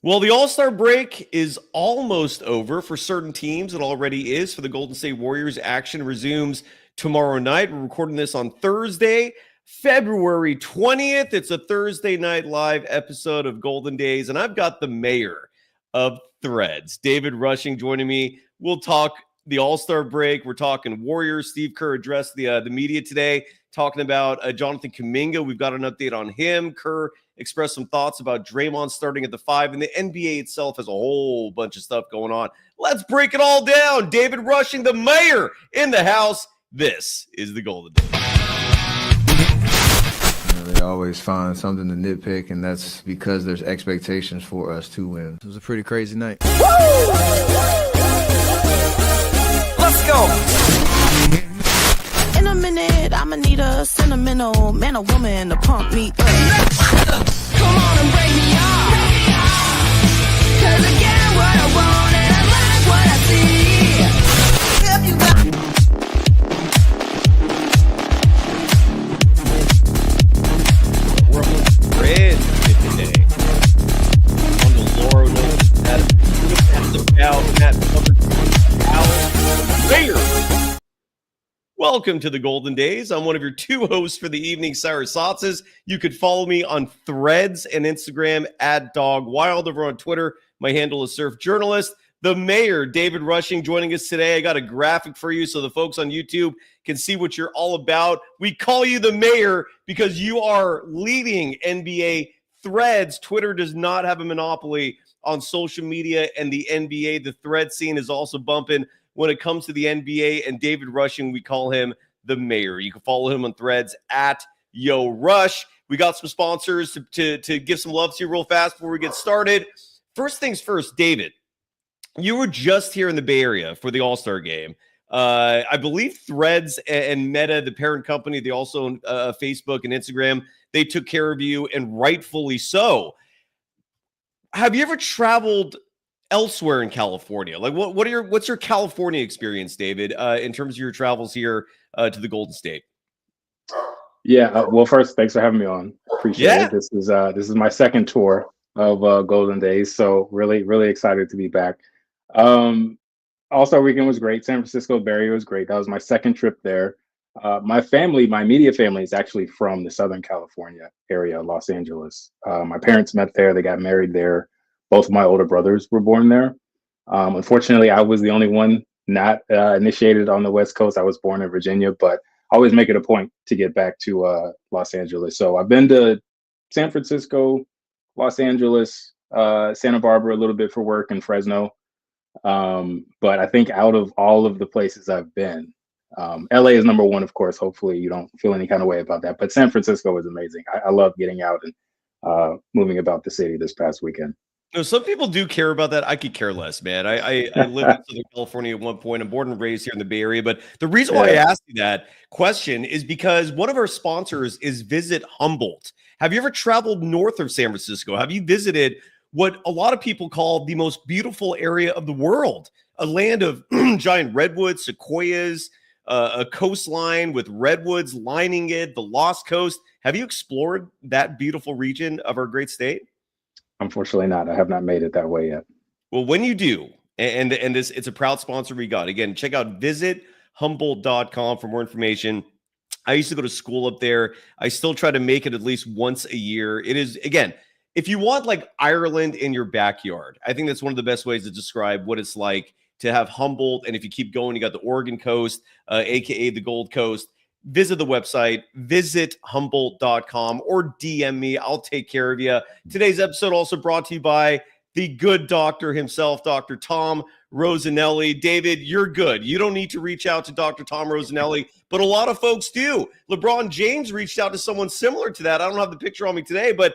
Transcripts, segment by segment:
Well, the All-Star break is almost over for certain teams. It already is for the Golden State Warriors. Action resumes tomorrow night. We're recording this on Thursday, February 20th. It's a Thursday night live episode of Golden Days, and I've got the mayor of Threads, David Rushing, joining me. We'll talk the All-Star break. We're talking Warriors. Steve Kerr addressed the media today, talking about Jonathan Kuminga. We've got an update on him. Kerr expressed some thoughts about Draymond starting at the 5, and the NBA itself has a whole bunch of stuff going on. Let's break it all down. David Rushing, the mayor, in the house. This is the Golden Days. They always find something to nitpick, and that's because there's expectations for us to win. It was a pretty crazy night. Woo! Let's go. In a minute, I'ma need a sentimental man or woman to pump me up. Come on and break me off. 'Cause I get what I want and I like what I see. If you got We're on the Red today. On the Laura Mayor. Welcome to the Golden Days. I'm one of your two hosts for the evening, Cyrus Saatsaz. You could follow me on Threads and Instagram at DogWild. Over on Twitter, my handle is Surf Journalist. The mayor, David Rushing, joining us today. I got a graphic for you so the folks on YouTube can see what you're all about. We call you the mayor because you are leading NBA Threads. Twitter does not have a monopoly on social media and the NBA. The Thread scene is also bumping when it comes to the NBA, and David Rushing, we call him the mayor. You can follow him on Threads at Yo Rush. We got some sponsors to give some love to you real fast before we get started. First things first, David, you were just here in the Bay Area for the All-Star game. I believe Threads and Meta, the parent company, they also own Facebook and Instagram. They took care of you, and rightfully so. Have you ever traveled elsewhere in California? Like, what's your California experience, David, in terms of your travels here to the Golden State? Yeah. Well, first, thanks for having me on. Appreciate it. This is my second tour of Golden Days, so really, really excited to be back. All-Star weekend was great. San Francisco Bay Area was great. That was my second trip there. My immediate family is actually from the Southern California area, Los Angeles. My parents met there. They got married there. Both of my older brothers were born there. Unfortunately, I was the only one not initiated on the West Coast. I was born in Virginia, but I always make it a point to get back to Los Angeles. So I've been to San Francisco, Los Angeles, Santa Barbara a little bit for work, and Fresno. But I think out of all of the places I've been, LA is number one, of course. Hopefully you don't feel any kind of way about that. But San Francisco was amazing. I love getting out and moving about the city this past weekend. No, some people do care about that. I could care less, man. I lived in Southern California at one point. I'm born and raised here in the Bay Area. But the reason why I asked you that question is because one of our sponsors is Visit Humboldt. Have you ever traveled north of San Francisco? Have you visited what a lot of people call the most beautiful area of the world? A land of giant redwoods, sequoias, a coastline with redwoods lining it, the Lost Coast. Have you explored that beautiful region of our great state? Unfortunately not. I have not made it that way yet. Well, when you do, and this, it's a proud sponsor we got. Again, check out visithumboldt.com for more information. I used to go to school up there. I still try to make it at least once a year. It is, again, if you want like Ireland in your backyard, I think that's one of the best ways to describe what it's like to have Humboldt. And if you keep going, you got the Oregon coast, aka the Gold Coast. Visit the website, visithumboldt.com, or DM me. I'll take care of you. Today's episode also brought to you by the good doctor himself, Dr. Tom Rosanelli. David, you're good. You don't need to reach out to Dr. Tom Rosanelli, but a lot of folks do. LeBron James reached out to someone similar to that. I don't have the picture on me today, but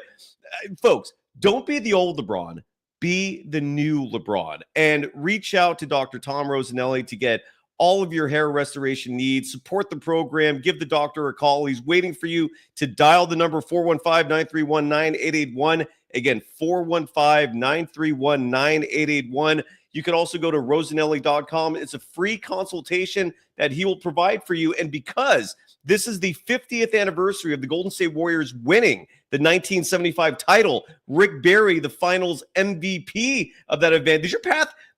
folks, don't be the old LeBron. Be the new LeBron. And reach out to Dr. Tom Rosanelli to get all of your hair restoration needs. Support the program. Give the doctor a call. He's waiting for you to dial the number 415-931-9881. Again, 415-931-9881. You can also go to rosanelli.com. It's a free consultation that he will provide for you. And because This is the 50th anniversary of the Golden State Warriors winning the 1975 title. Rick Barry, the finals MVP of that event.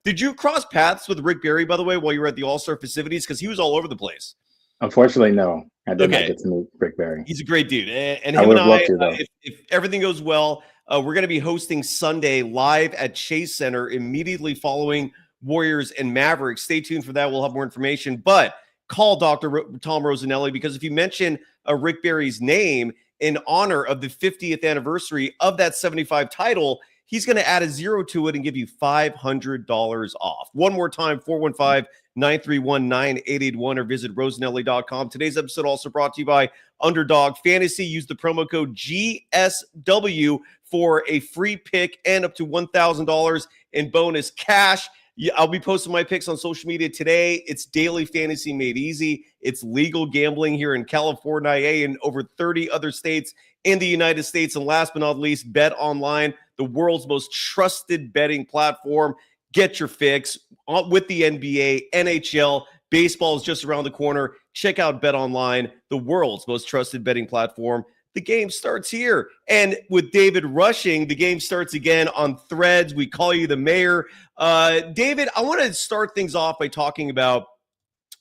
Did you cross paths with Rick Barry, by the way, while you were at the All-Star festivities? Because he was all over the place. Unfortunately, no. I did not get to meet Rick Barry. He's a great dude. And I him would and have loved to, though. If everything goes well, we're going to be hosting Sunday live at Chase Center immediately following Warriors and Mavericks. Stay tuned for that. We'll have more information. But call Dr. Tom Rosanelli, because if you mention Rick Barry's name in honor of the 50th anniversary of that 75 title, he's going to add a 0 to it and give you $500 off. One more time, 415-931-9881 or visit rosanelli.com. Today's episode also brought to you by Underdog Fantasy. Use the promo code GSW for a free pick and up to $1,000 in bonus cash. Yeah, I'll be posting my picks on social media today. It's daily fantasy made easy. It's legal gambling here in California and over 30 other states in the United States. And last but not least, BetOnline, the world's most trusted betting platform. Get your fix with the NBA, NHL. Baseball is just around the corner. Check out BetOnline, the world's most trusted betting platform. The game starts here. And with David rushing, the game starts again on Threads. We call you the mayor. David, I want to start things off by talking about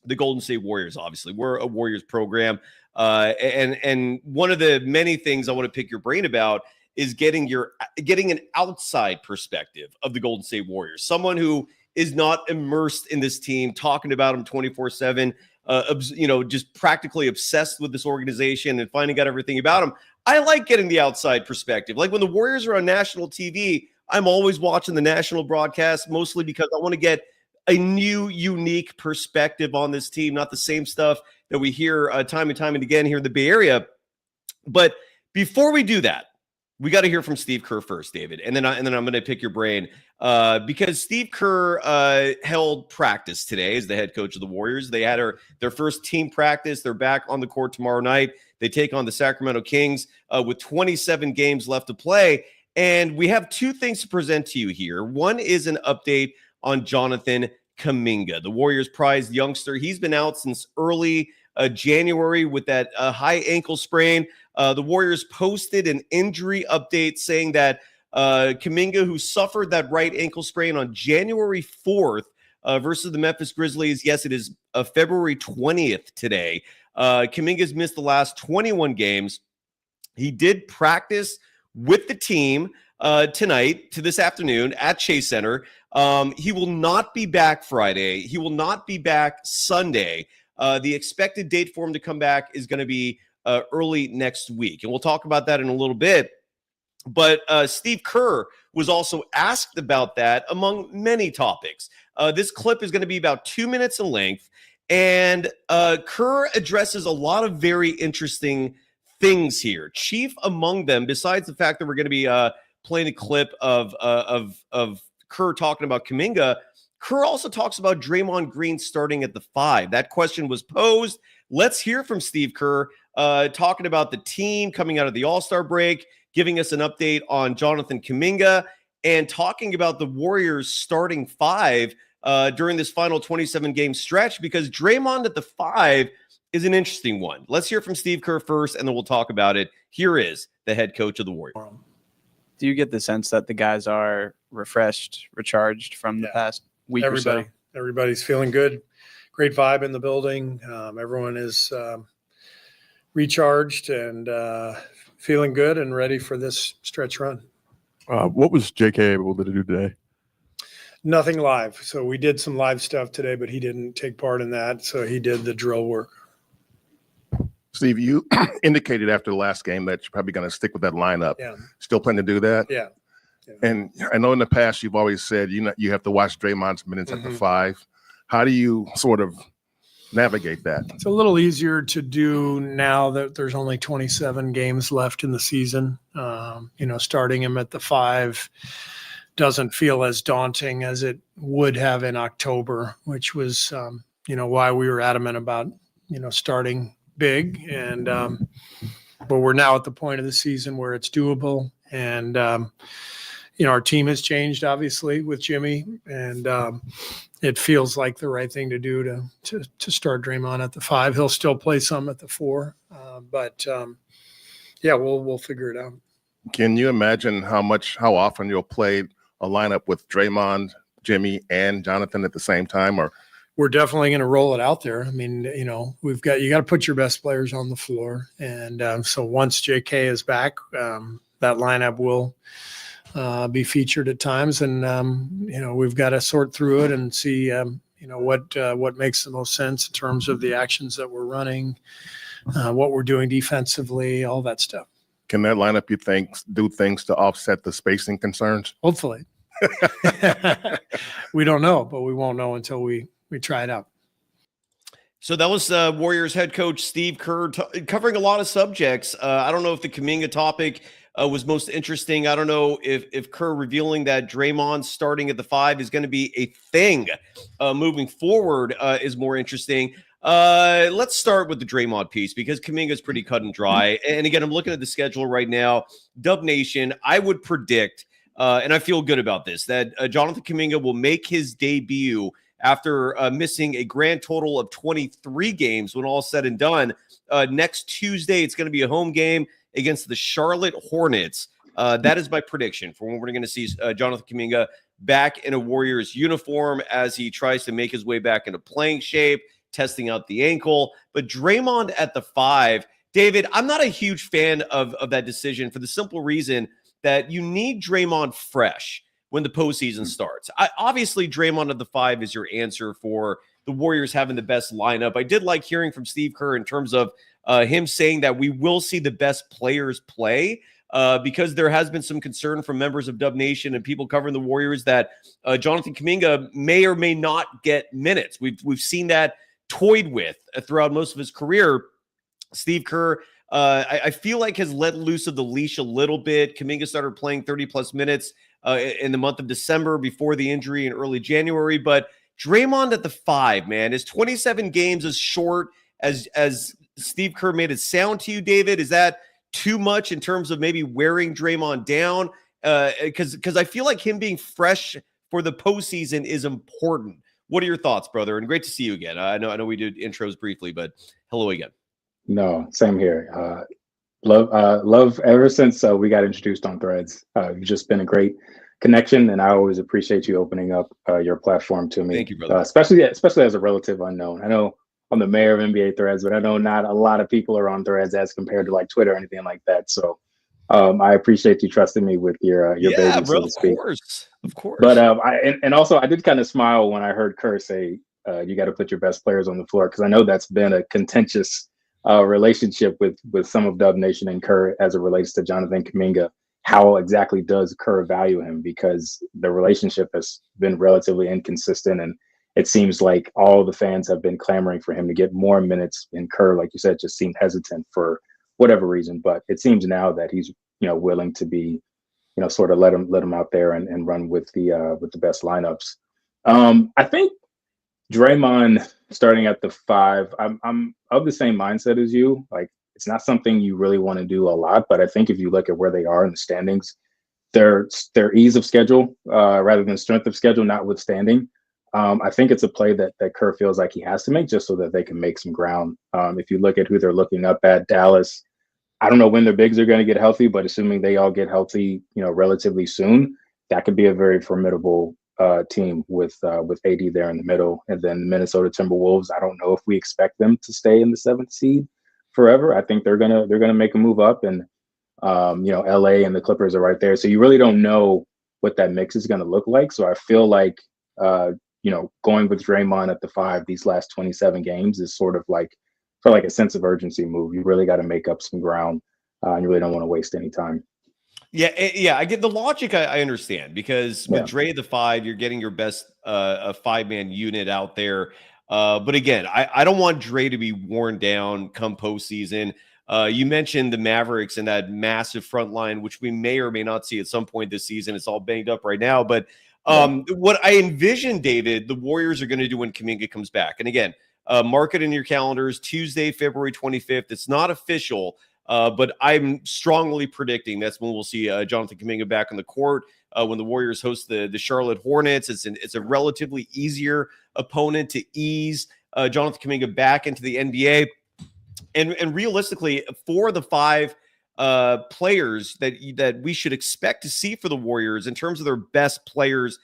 the Golden State Warriors. Obviously, we're a Warriors program. And one of the many things I want to pick your brain about is getting an outside perspective of the Golden State Warriors. Someone who is not immersed in this team, talking about them 24/7. Just practically obsessed with this organization and finding out everything about them. I like getting the outside perspective. Like when the Warriors are on national TV, I'm always watching the national broadcast, mostly because I want to get a new, unique perspective on this team, not the same stuff that we hear time and time and again here in the Bay Area. But before we do that, we got to hear from Steve Kerr first, David, and then I'm going to pick your brain because Steve Kerr held practice today as the head coach of the Warriors. They had their first team practice. They're back on the court tomorrow night. They take on the Sacramento Kings with 27 games left to play, and we have two things to present to you here. One is an update on Jonathan Kuminga, the Warriors' prized youngster. He's been out since early January with that high ankle sprain. The Warriors posted an injury update saying that Kuminga, who suffered that right ankle sprain on January 4th versus the Memphis Grizzlies. Yes, it is February 20th today. Kuminga's missed the last 21 games. He did practice with the team tonight to this afternoon at Chase Center. He will not be back Friday. He will not be back Sunday. The expected date for him to come back is going to be early next week. And we'll talk about that in a little bit. But Steve Kerr was also asked about that among many topics. This clip is going to be about 2 minutes in length. And Kerr addresses a lot of very interesting things here. Chief among them, besides the fact that we're going to be playing a clip of Kerr talking about Kuminga, Kerr also talks about Draymond Green starting at the 5. That question was posed. Let's hear from Steve Kerr talking about the team coming out of the All-Star break, giving us an update on Jonathan Kuminga, and talking about the Warriors starting 5 during this final 27-game stretch, because Draymond at the 5 is an interesting one. Let's hear from Steve Kerr first, and then we'll talk about it. Here is the head coach of the Warriors. Do you get the sense that the guys are refreshed, recharged from the past week or so? Everybody's feeling good. Great vibe in the building. Everyone is recharged and feeling good and ready for this stretch run. What was JK able to do today? Nothing live. So we did some live stuff today, but he didn't take part in that. So he did the drill work. Steve, you indicated after the last game that you're probably going to stick with that lineup. Yeah. Still plan to do that? Yeah. And I know in the past you've always said you have to watch Draymond's minutes at the 5. How do you sort of navigate that? It's a little easier to do now that there's only 27 games left in the season. Starting him at the 5 doesn't feel as daunting as it would have in October, which was, why we were adamant about, starting big. And but we're now at the point of the season where it's doable. And our team has changed obviously with Jimmy, and it feels like the right thing to do to start Draymond at the 5. He'll still play some at the 4, but we'll figure it out. Can you imagine how often you'll play a lineup with Draymond, Jimmy, and Jonathan at the same time? Or we're definitely going to roll it out there. I mean, you got to put your best players on the floor, and so once JK is back, that lineup will be featured at times, and we've got to sort through it and see what makes the most sense in terms of the actions that we're running, what we're doing defensively, all that stuff. Can that lineup, you think, do things to offset the spacing concerns? Hopefully. We don't know, but we won't know until we try it out. So that was Warriors head coach Steve Kerr covering a lot of subjects. I don't know if the Kuminga topic was most interesting. I don't know if Kerr revealing that Draymond starting at the 5 is going to be a thing moving forward is more interesting. Let's start with the Draymond piece because Kuminga is pretty cut and dry. And again, I'm looking at the schedule right now. Dub Nation, I would predict, and I feel good about this, that Jonathan Kuminga will make his debut after missing a grand total of 23 games when all said and done. Next Tuesday, it's going to be a home game against the Charlotte Hornets. That is my prediction for when we're going to see Jonathan Kuminga back in a Warriors uniform as he tries to make his way back into playing shape, testing out the ankle. But Draymond at the 5, David, I'm not a huge fan of that decision for the simple reason that you need Draymond fresh when the postseason starts. Obviously, Draymond at the 5 is your answer for the Warriors having the best lineup. I did like hearing from Steve Kerr in terms of him saying that we will see the best players play because there has been some concern from members of Dub Nation and people covering the Warriors that Jonathan Kuminga may or may not get minutes. We've seen that toyed with throughout most of his career. Steve Kerr, I feel like has let loose of the leash a little bit. Kuminga started playing 30-plus minutes in the month of December before the injury in early January. But Draymond at the 5, man, is 27 games as short as Steve Kerr made it sound to you, David? Is that too much in terms of maybe wearing Draymond down? Because I feel like him being fresh for the postseason is important. What are your thoughts, brother? And great to see you again. I know we did intros briefly, but hello again. No, same here. Love ever since we got introduced on Threads. You've just been a great connection, and I always appreciate you opening up your platform to me. Thank you, brother. Especially as a relative unknown. I know I'm the mayor of NBA Threads, but I know not a lot of people are on Threads as compared to like Twitter or anything like that. So I appreciate you trusting me with your baby, bro, so to speak. Of course. But also I did kind of smile when I heard Kerr say you got to put your best players on the floor, because I know that's been a contentious relationship with some of Dub Nation and Kerr as it relates to Jonathan Kuminga. How exactly does Kerr value him? Because the relationship has been relatively inconsistent, and it seems like all the fans have been clamoring for him to get more minutes. And Kerr, like you said, just seemed hesitant for whatever reason. But it seems now that he's willing to be sort of let him out there and run with the best lineups. I think Draymond starting at the 5, I'm of the same mindset as you. Like, it's not something you really want to do a lot, but I think if you look at where they are in the standings, their ease of schedule rather than strength of schedule notwithstanding, I think it's a play that Kerr feels like he has to make just so that they can make some ground. If you look at who they're looking up at, Dallas, I don't know when their bigs are going to get healthy, but assuming they all get healthy, relatively soon, that could be a very formidable team with AD there in the middle. And then Minnesota Timberwolves, I don't know if we expect them to stay in the 7th seed forever. I think they're gonna make a move up, and LA and the Clippers are right there. So you really don't know what that mix is going to look like. So I feel like going with Draymond at the 5 these last 27 games is sort of like for like a sense of urgency move. You really got to make up some ground, and you really don't want to waste any time. Yeah, I get the logic. I understand, because with Dre the 5, you're getting your best a 5-man unit out there. But again, I don't want Dre to be worn down come postseason. You mentioned the Mavericks and that massive front line, which we may or may not see at some point this season. It's all banged up right now. But what I envision, David, the Warriors are going to do when Kuminga comes back. And again, mark it in your calendars, Tuesday, February 25th. It's not official, but I'm strongly predicting that's when we'll see Jonathan Kuminga back on the court. when the Warriors host the Charlotte Hornets. It's a relatively easier opponent to ease Jonathan Kuminga back into the NBA. And realistically, for the 5 players that we should expect to see for the Warriors in terms of their best players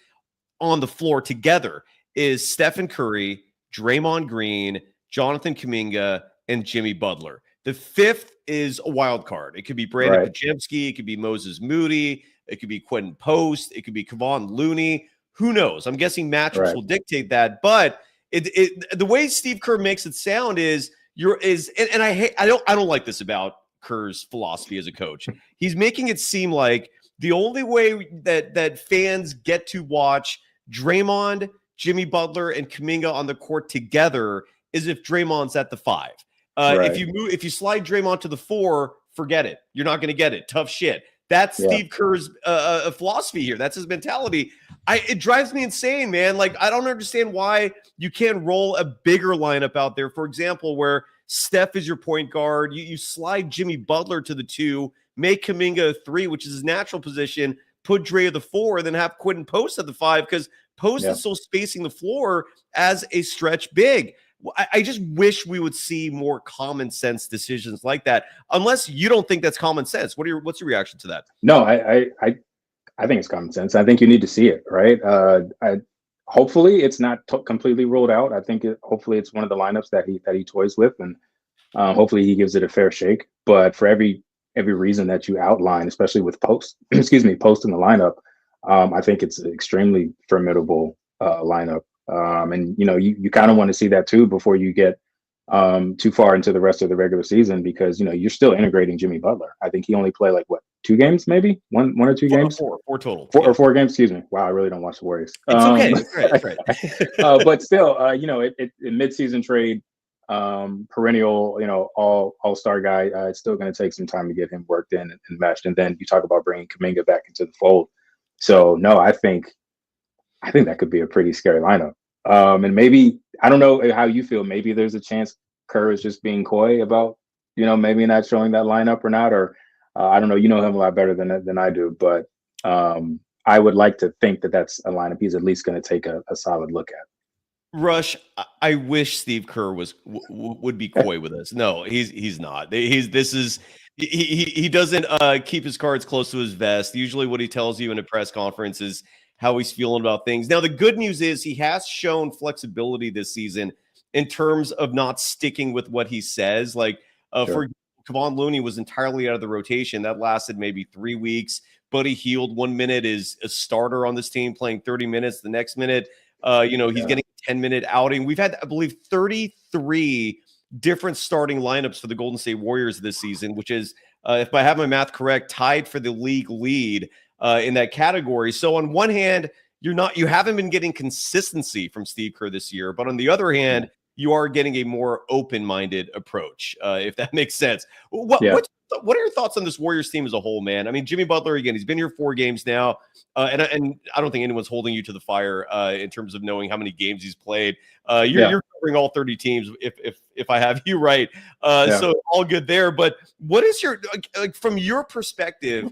on the floor together is Stephen Curry, Draymond Green, Jonathan Kuminga, and Jimmy Butler. The 5th is a wild card. It could be Brandon Podziemski. It could be Moses Moody. It could be Quentin Post. It could be Kevon Looney. Who knows? I'm guessing matchups will dictate that. But the way Steve Kerr makes it sound is I don't like this about Kerr's philosophy as a coach. He's making it seem like the only way that fans get to watch Draymond, Jimmy Butler, and Kuminga on the court together is if Draymond's at the 5. If you slide Draymond to the 4, forget it. You're not going to get it. Tough shit. That's Steve Kerr's philosophy here. That's his mentality. It drives me insane, man. Like, I don't understand why you can't roll a bigger lineup out there. For example, where Steph is your point guard, you slide Jimmy Butler to the 2, make Kuminga a 3, which is his natural position, put Dre at the 4, and then have Quentin Post at the 5 because Post is still spacing the floor as a stretch big. I just wish we would see more common sense decisions like that. Unless you don't think that's common sense, what's your reaction to that? No, I think it's common sense. I think you need to see it, right? Hopefully it's not completely ruled out. I think hopefully it's one of the lineups that he toys with, and hopefully he gives it a fair shake. But for every reason that you outline, especially with Post in the lineup, I think it's an extremely formidable lineup. And you kind of want to see that too before you get too far into the rest of the regular season, because you're still integrating Jimmy Butler. I think he only played like 2 games, maybe one or 2 games, four total, 4 games. Excuse me. Wow, I really don't watch the Warriors. It's okay. That's right. But still, in midseason trade, perennial, all-star guy. It's still going to take some time to get him worked in and meshed. And then you talk about bringing Kuminga back into the fold. So no, I think that could be a pretty scary lineup. And maybe, I don't know how you feel. Maybe there's a chance Kerr is just being coy about, maybe not showing that lineup or not, or I don't know. You know him a lot better than I do, but I would like to think that that's a lineup he's at least going to take a solid look at. Rush, I wish Steve Kerr would be coy with us. No, he's not. He doesn't keep his cards close to his vest. Usually what he tells you in a press conference is how he's feeling about things. Now, the good news is he has shown flexibility this season in terms of not sticking with what he says. Like, for Kevon Looney was entirely out of the rotation. That lasted maybe 3 weeks. Buddy Hield 1 minute is a starter on this team playing 30 minutes. The next minute, he's getting a 10-minute outing. We've had, I believe, 33 different starting lineups for the Golden State Warriors this season, which is, if I have my math correct, tied for the league lead in that category. So on one hand, you haven't been getting consistency from Steve Kerr this year, but on the other hand, you are getting a more open-minded approach, if that makes sense. What are your thoughts on this Warriors team as a whole, man? I mean, Jimmy Butler, again, he's been here 4 games now, and I don't think anyone's holding you to the fire in terms of knowing how many games he's played. You're covering all 30 teams, if I have you right. So all good there. But what is your from your perspective?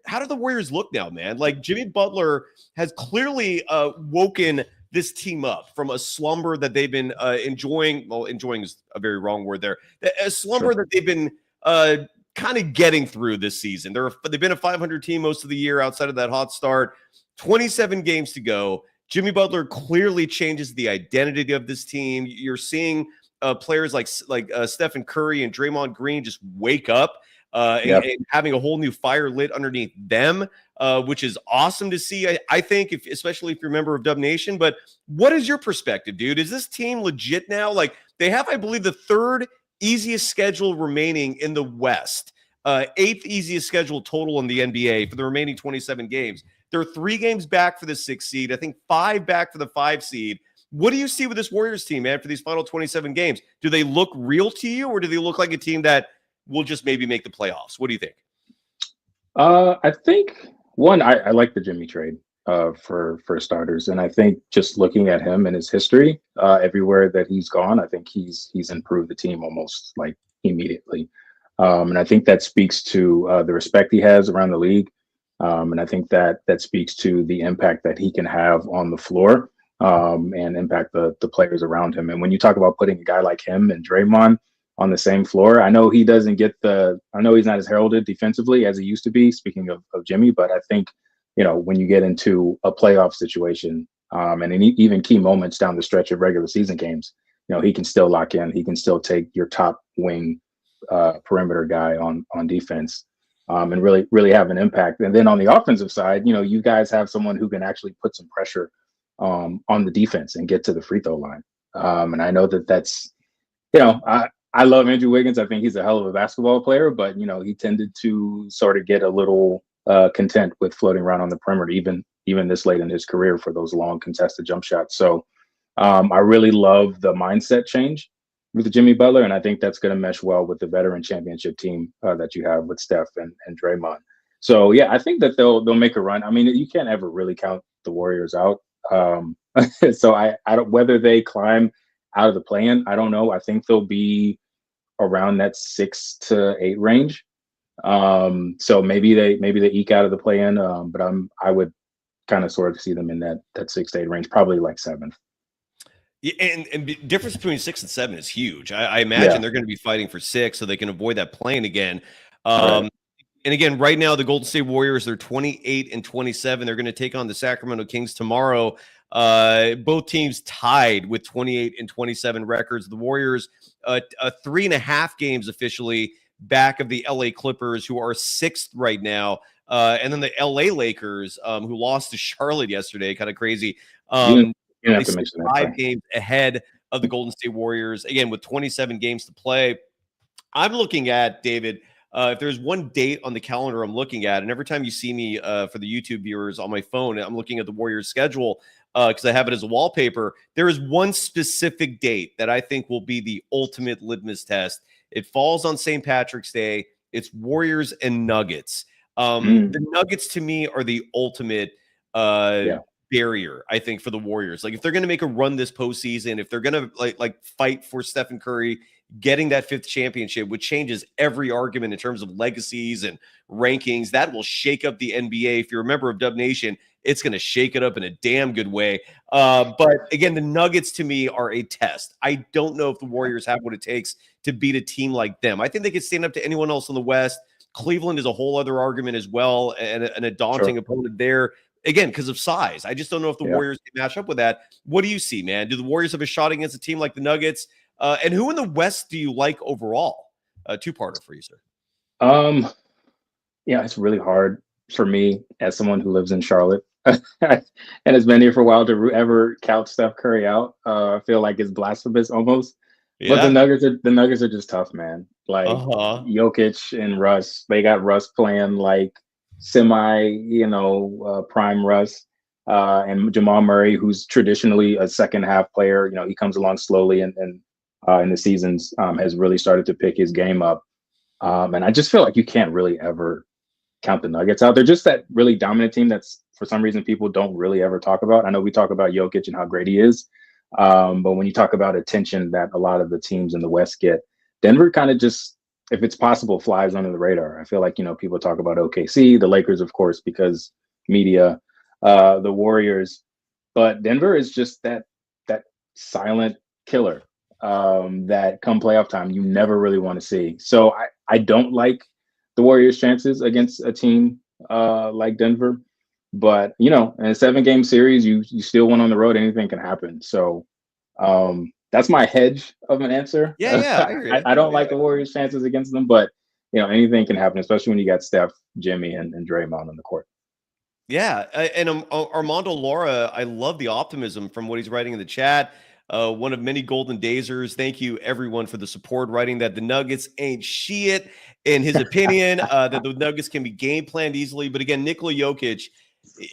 How do the Warriors look now, man? Like, Jimmy Butler has clearly woken this team up from a slumber that they've been enjoying. Well, enjoying is a very wrong word there. A slumber that they've been kind of getting through this season. They've been a 500 team most of the year outside of that hot start. 27 games to go. Jimmy Butler clearly changes the identity of this team. You're seeing players like Stephen Curry and Draymond Green just wake up and having a whole new fire lit underneath them, which is awesome to see. I think, especially if you're a member of Dub Nation. But what is your perspective, dude? Is this team legit now? Like, they have, I believe, the 3rd easiest schedule remaining in the West, 8th easiest schedule total in the NBA for the remaining 27 games. They're 3 games back for the 6th seed. I think 5 back for the 5 seed. What do you see with this Warriors team, man, for these final 27 games? Do they look real to you, or do they look like a team that will just maybe make the playoffs? What do you think? I think, one, I like the Jimmy trade for starters. And I think just looking at him and his history, everywhere that he's gone, I think he's improved the team almost like immediately. And I think that speaks to the respect he has around the league. And I think that speaks to the impact that he can have on the floor, and impact the players around him. And when you talk about putting a guy like him and Draymond on the same floor, I know he doesn't get I know he's not as heralded defensively as he used to be, speaking of Jimmy, but I think, when you get into a playoff situation, and even key moments down the stretch of regular season games, he can still lock in. He can still take your top wing perimeter guy on defense, and really have an impact. And then on the offensive side, you guys have someone who can actually put some pressure on the defense and get to the free throw line. And I know that's, I love Andrew Wiggins. I think he's a hell of a basketball player, but he tended to sort of get a little content with floating around on the perimeter, even this late in his career, for those long contested jump shots. So I really love the mindset change with Jimmy Butler, and I think that's going to mesh well with the veteran championship team that you have with Steph and Draymond. So yeah, I think that they'll make a run. I mean, you can't ever really count the Warriors out. So I don't, whether they climb out of the play-in, I don't know. I think they'll be around that 6 to 8 range. So maybe they eke out of the play-in, but I would kind of sort of see them in that 6 to 8 range, probably like 7th. Yeah, and the difference between 6 and 7 is huge. I imagine they're going to be fighting for 6 so they can avoid that play-in again. Right. And again, right now the Golden State Warriors, they're 28-27. They're going to take on the Sacramento Kings tomorrow. Both teams tied with 28-27 records. The Warriors, 3.5 games officially back of the LA Clippers, who are 6th right now. And then the LA Lakers, who lost to Charlotte yesterday, kind of crazy. You have to mention that. 5 games ahead of the Golden State Warriors, again, with 27 games to play. I'm looking at, David, if there's one date on the calendar I'm looking at, and every time you see me for the YouTube viewers on my phone, I'm looking at the Warriors schedule because I have it as a wallpaper. There is one specific date that I think will be the ultimate litmus test. It falls on St. Patrick's Day. It's Warriors and Nuggets. The Nuggets, to me, are the ultimate barrier, I think, for the Warriors. Like, if they're going to make a run this postseason, if they're going to like fight for Stephen Curry getting that 5th championship, which changes every argument in terms of legacies and rankings, that will shake up the NBA. If you're a member of Dub Nation, it's going to shake it up in a damn good way. But again, the Nuggets to me are a test. I don't know if the Warriors have what it takes to beat a team like them. I think they could stand up to anyone else in the West. Cleveland is a whole other argument as well, and a daunting opponent there. Again, because of size. I just don't know if the Warriors can match up with that. What do you see, man? Do the Warriors have a shot against a team like the Nuggets? And who in the West do you like overall? Two-parter for you, sir. Yeah, it's really hard for me as someone who lives in Charlotte and has been here for a while to ever count Steph Curry out. I feel like it's blasphemous almost. Yeah. But the Nuggets are just tough, man. Like Jokic and Russ, they got Russ playing like semi, prime Russ, and Jamal Murray, who's traditionally a second half player. He comes along slowly and in the seasons has really started to pick his game up. And I just feel like you can't really ever count the Nuggets out. They're just that really dominant team that's, for some reason, people don't really ever talk about. I know we talk about Jokic and how great he is. But when you talk about attention that a lot of the teams in the West get, Denver kind of just, if it's possible, flies under the radar. I feel like, people talk about OKC, the Lakers, of course, because media, the Warriors, but Denver is just that silent killer that come playoff time, you never really want to see. So I don't like the Warriors' chances against a team like Denver. But, in a 7-game series, you still went on the road. Anything can happen. So that's my hedge of an answer. Yeah. I don't like the Warriors' chances against them, but, anything can happen, especially when you got Steph, Jimmy, and Draymond on the court. Yeah. And Armando Lara, I love the optimism from what he's writing in the chat. One of many golden dazers. Thank you, everyone, for the support, writing that the Nuggets ain't shit, in his opinion, that the Nuggets can be game planned easily. But again, Nikola Jokic,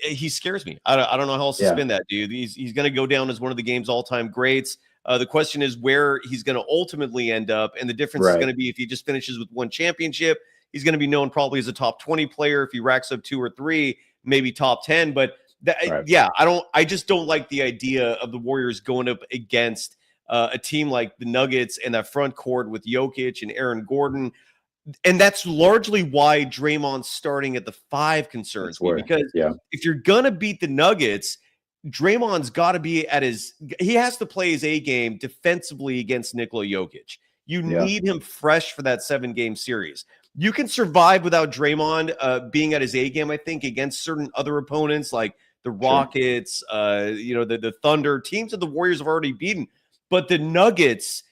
he scares me. I don't know how else to spin that, dude. He's going to go down as one of the game's all-time greats. The question is where he's going to ultimately end up, and the difference is going to be if he just finishes with 1 championship, he's going to be known probably as a top 20 player. If he racks up 2 or 3, maybe top 10. But I just don't like the idea of the Warriors going up against a team like the Nuggets and that front court with Jokic and Aaron Gordon. And that's largely why Draymond's starting at the 5 concerns me, because if you're going to beat the Nuggets, Draymond's got to be he has to play his A game defensively against Nikola Jokic. You need him fresh for that 7-game series. You can survive without Draymond being at his A game, I think, against certain other opponents like the Rockets, the Thunder, teams that the Warriors have already beaten. But the Nuggets,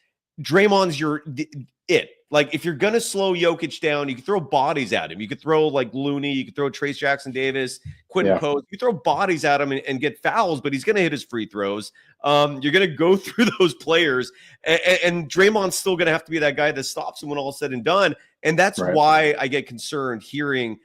Draymond's it. Like, if you're going to slow Jokic down, you can throw bodies at him. You could throw, like, Looney. You could throw Trace Jackson-Davis, Quentin Post. You throw bodies at him and get fouls, but he's going to hit his free throws. You're going to go through those players, and Draymond's still going to have to be that guy that stops him when all is said and done. And that's why I get concerned hearing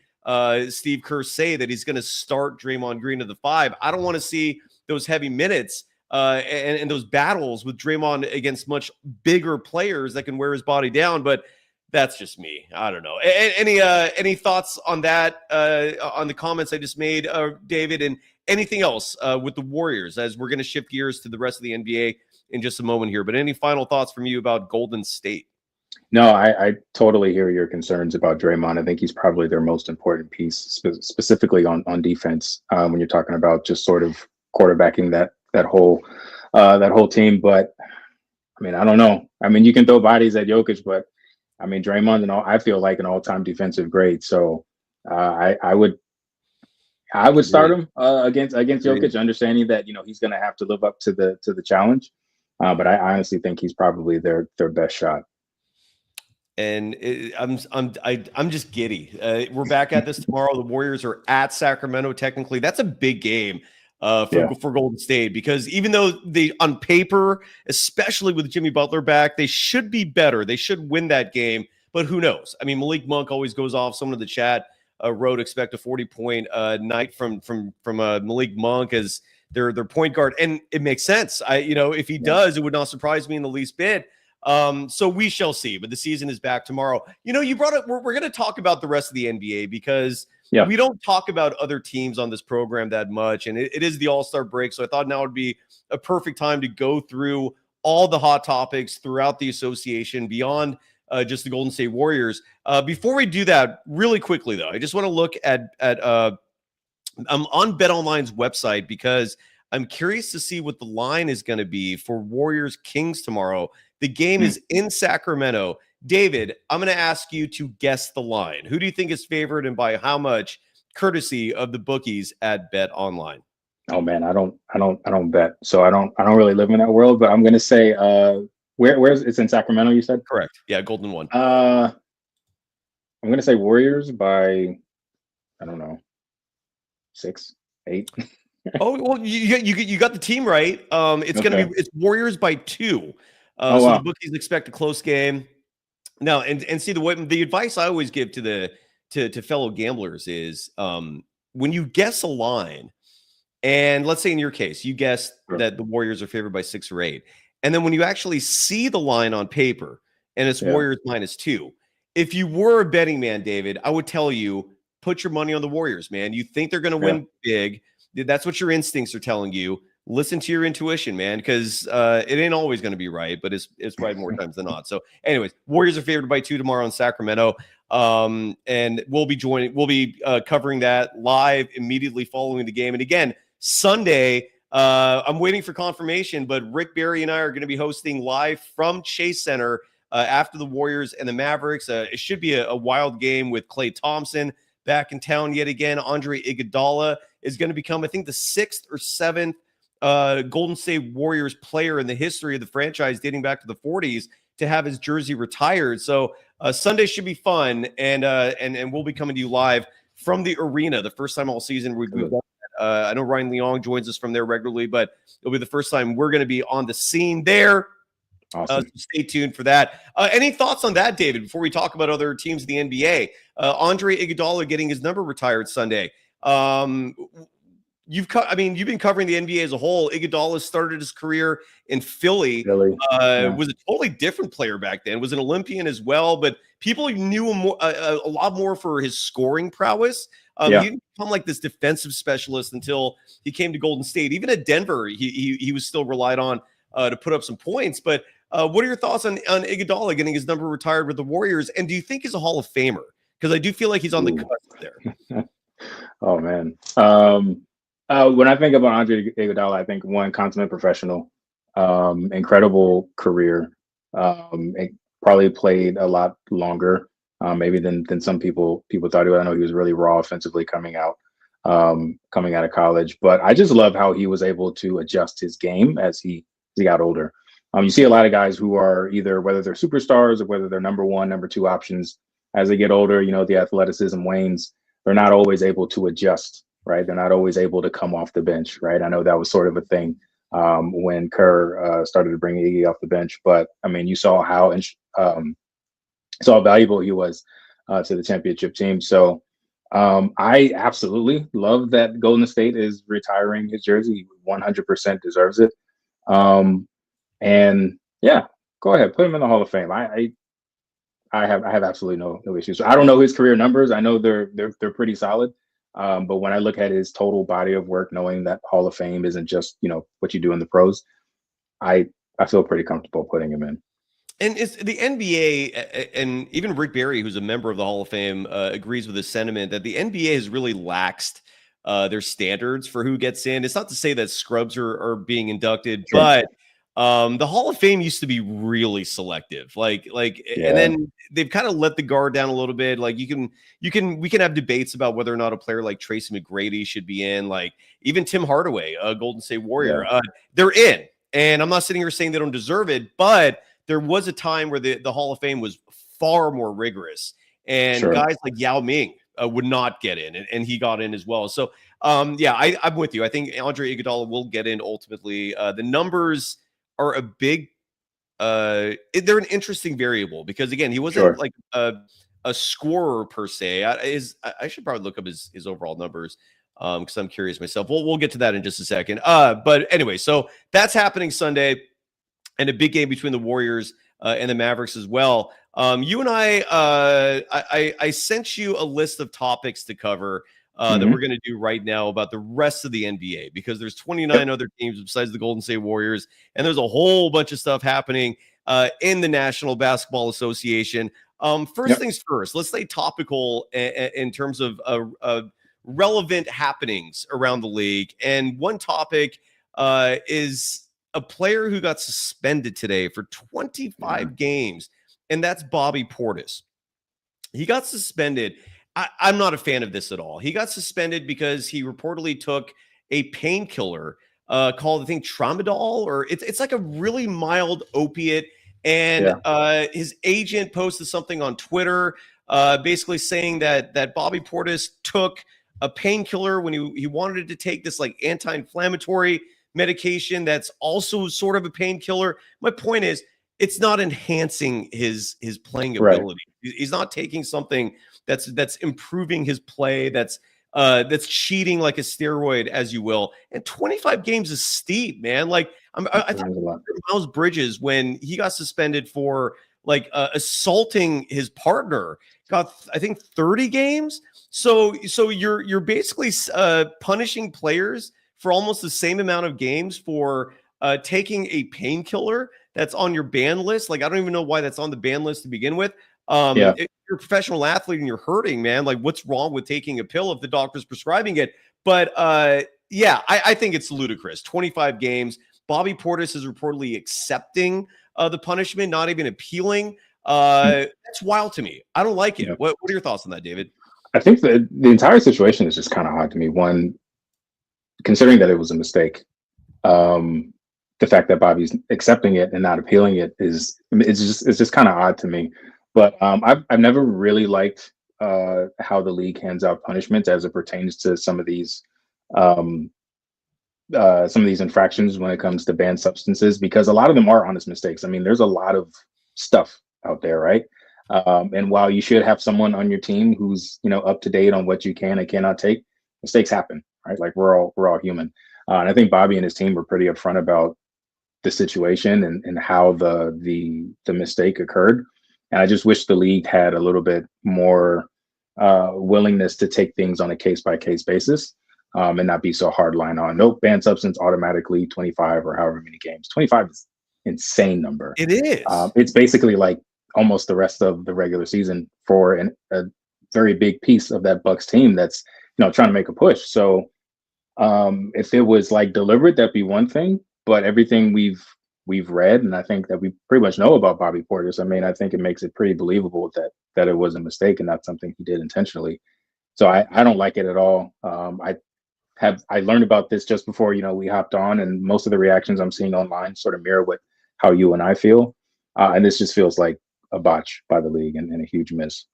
Steve Kerr say that he's going to start Draymond Green at the 5. I don't want to see those heavy minutes and those battles with Draymond against much bigger players that can wear his body down. But that's just me. I don't know. Any thoughts on that, on the comments I just made, David, and anything else with the Warriors, as we're going to shift gears to the rest of the NBA in just a moment here. But any final thoughts from you about Golden State? No, I totally hear your concerns about Draymond. I think he's probably their most important piece, specifically on defense, when you're talking about just sort of quarterbacking that whole team. But I mean, I don't know. I mean, you can throw bodies at Jokic, but I mean, Draymond I feel like an all-time defensive grade. So I would start him against Jokic, understanding that I'm going to have to live up to the challenge. But I honestly think he's probably their best shot. And I'm just giddy. We're back at this tomorrow. The Warriors are at Sacramento. Technically, that's a big game for Golden State, because even though they, on paper, especially with Jimmy Butler back, they should be better. They should win that game, but who knows? I mean, Malik Monk always goes off. Someone in the chat wrote, expect a 40-point night from Malik Monk as their point guard, and it makes sense. If he does, it would not surprise me in the least bit. So we shall see, but the season is back tomorrow. You brought up, we're going to talk about the rest of the NBA, because we don't talk about other teams on this program that much. And it is the All-Star break. So I thought now would be a perfect time to go through all the hot topics throughout the association beyond just the Golden State Warriors. Before we do that, really quickly though, I just want to look at I'm on BetOnline's website, because I'm curious to see what the line is going to be for Warriors Kings tomorrow. The game is in Sacramento. David, I'm going to ask you to guess the line. Who do you think is favored and by how much, courtesy of the bookies at BetOnline? Oh man, I don't bet. So I don't really live in that world, but I'm going to say where's it's in Sacramento, you said? Correct. Yeah, Golden one. I'm going to say Warriors by, I don't know, 6, 8. Oh, well, you got the team right. It's Warriors by 2. So the bookies expect a close game. Now, and see, the advice I always give to fellow gamblers is when you guess a line, and let's say in your case, you guessed that the Warriors are favored by 6 or 8. And then when you actually see the line on paper and it's Warriors -2, if you were a betting man, David, I would tell you, put your money on the Warriors, man. You think they're going to win big. That's what your instincts are telling you. Listen to your intuition, man, because it ain't always going to be right, but it's right more times than not. So anyways, Warriors are favored by 2 tomorrow in Sacramento. And we'll be covering that live immediately following the game. And again, Sunday, I'm waiting for confirmation, but Rick Barry and I are going to be hosting live from Chase Center after the Warriors and the Mavericks. It should be a wild game with Klay Thompson back in town yet again. Andre Iguodala is going to become, I think, the 6th or 7th Golden State Warriors player in the history of the franchise, dating back to the 40s, to have his jersey retired. So Sunday should be fun, and we'll be coming to you live from the arena, the first time all season we've done that. I know Ryan Leong joins us from there regularly, but it'll be the first time we're going to be on the scene there. Awesome. So stay tuned for that. Any thoughts on that, David, before we talk about other teams in the NBA? Andre Iguodala getting his number retired Sunday. You've been covering the NBA as a whole. Iguodala started his career in Philly. Was a totally different player back then. Was an Olympian as well, but people knew him a lot more for his scoring prowess. He didn't become like this defensive specialist until he came to Golden State. Even at Denver, he was still relied on to put up some points. But What are your thoughts on Iguodala getting his number retired with the Warriors? And do you think he's a Hall of Famer? Because I do feel like he's on the cusp there. Oh man. When I think about Andre Iguodala, I think one, consummate professional, incredible career. It probably played a lot longer, maybe than some people thought he would. I know he was really raw offensively coming out of college, but I just love how he was able to adjust his game as he got older. You see a lot of guys who are either, whether they're superstars or whether they're number one, number two options, as they get older, the athleticism wanes. They're not always able to adjust, right? They're not always able to come off the bench, right? I know that was sort of a thing when Kerr started to bring Iggy off the bench, but I mean, you saw how valuable he was to the championship team. So I absolutely love that Golden State is retiring his jersey. 100% deserves it. And yeah, go ahead, put him in the Hall of Fame. I have absolutely no issues. I don't know his career numbers. I know they're pretty solid. But when I look at his total body of work, knowing that Hall of Fame isn't just what you do in the pros, I feel pretty comfortable putting him in. And it's the NBA, and even Rick Barry, who's a member of the Hall of Fame, agrees with this sentiment that the NBA has really laxed their standards for who gets in. It's not to say that scrubs are being inducted, Sure. but the Hall of Fame used to be really selective, and then they've kind of let the guard down a little bit. Like we can have debates about whether or not a player like Tracy McGrady should be in, like even Tim Hardaway, a Golden State Warrior, they're in. And I'm not sitting here saying they don't deserve it, but there was a time where the Hall of Fame was far more rigorous, and guys like Yao Ming would not get in, and he got in as well. So I'm with you. I think Andre Iguodala will get in ultimately. The numbers are a big they're an interesting variable because again, he wasn't like a scorer per se. I should probably look up his overall numbers because I'm curious myself. We'll get to that in just a second. But anyway, so that's happening Sunday, and a big game between the Warriors and the Mavericks as well. You and I sent you a list of topics to cover that we're going to do right now about the rest of the NBA, because there's 29 other teams besides the Golden State Warriors, and there's a whole bunch of stuff happening in the National Basketball Association. First things first, let's stay topical in terms of relevant happenings around the league. And one topic is a player who got suspended today for 25 games, and that's Bobby Portis. He got suspended. I'm not a fan of this at all. He got suspended because he reportedly took a painkiller called, I think, Tramadol, or it's like a really mild opiate. And his agent posted something on Twitter basically saying that Bobby Portis took a painkiller when he wanted to take this like anti-inflammatory medication that's also sort of a painkiller. My point is, it's not enhancing his playing ability. He's not taking something that's improving his play, that's cheating like a steroid, as you will. And 25 games is steep, man. Like I thought Miles Bridges, when he got suspended for like assaulting his partner, got I think 30 games. So you're basically punishing players for almost the same amount of games for taking a painkiller that's on your ban list. Like, I don't even know why that's on the ban list to begin with. If you're a professional athlete and you're hurting, man, like what's wrong with taking a pill if the doctor's prescribing it? But I think it's ludicrous. 25 games. Bobby Portis is reportedly accepting the punishment, not even appealing. That's wild to me. I don't like it. What are your thoughts on that, David? I think the entire situation is just kind of odd to me. One, considering that it was a mistake, the fact that Bobby's accepting it and not appealing it it's just kind of odd to me. But I've never really liked how the league hands out punishments as it pertains to some of these infractions when it comes to banned substances, because a lot of them are honest mistakes. I mean, there's a lot of stuff out there, right? And while you should have someone on your team who's up to date on what you can and cannot take, mistakes happen, right? Like we're all human. And I think Bobby and his team were pretty upfront about the situation and how the mistake occurred. And I just wish the league had a little bit more willingness to take things on a case-by-case basis and not be so hardline on, nope, banned substance automatically 25 or however many games. 25 is insane number. It is. It's basically like almost the rest of the regular season for a very big piece of that Bucks team that's, trying to make a push. So if it was like deliberate, that'd be one thing. But everything we've read, and I think that we pretty much know about Bobby Portis, I mean, I think it makes it pretty believable that it was a mistake and not something he did intentionally. So I don't like it at all. I learned about this just before, we hopped on, and most of the reactions I'm seeing online sort of mirror what how you and I feel. And this just feels like a botch by the league and a huge miss.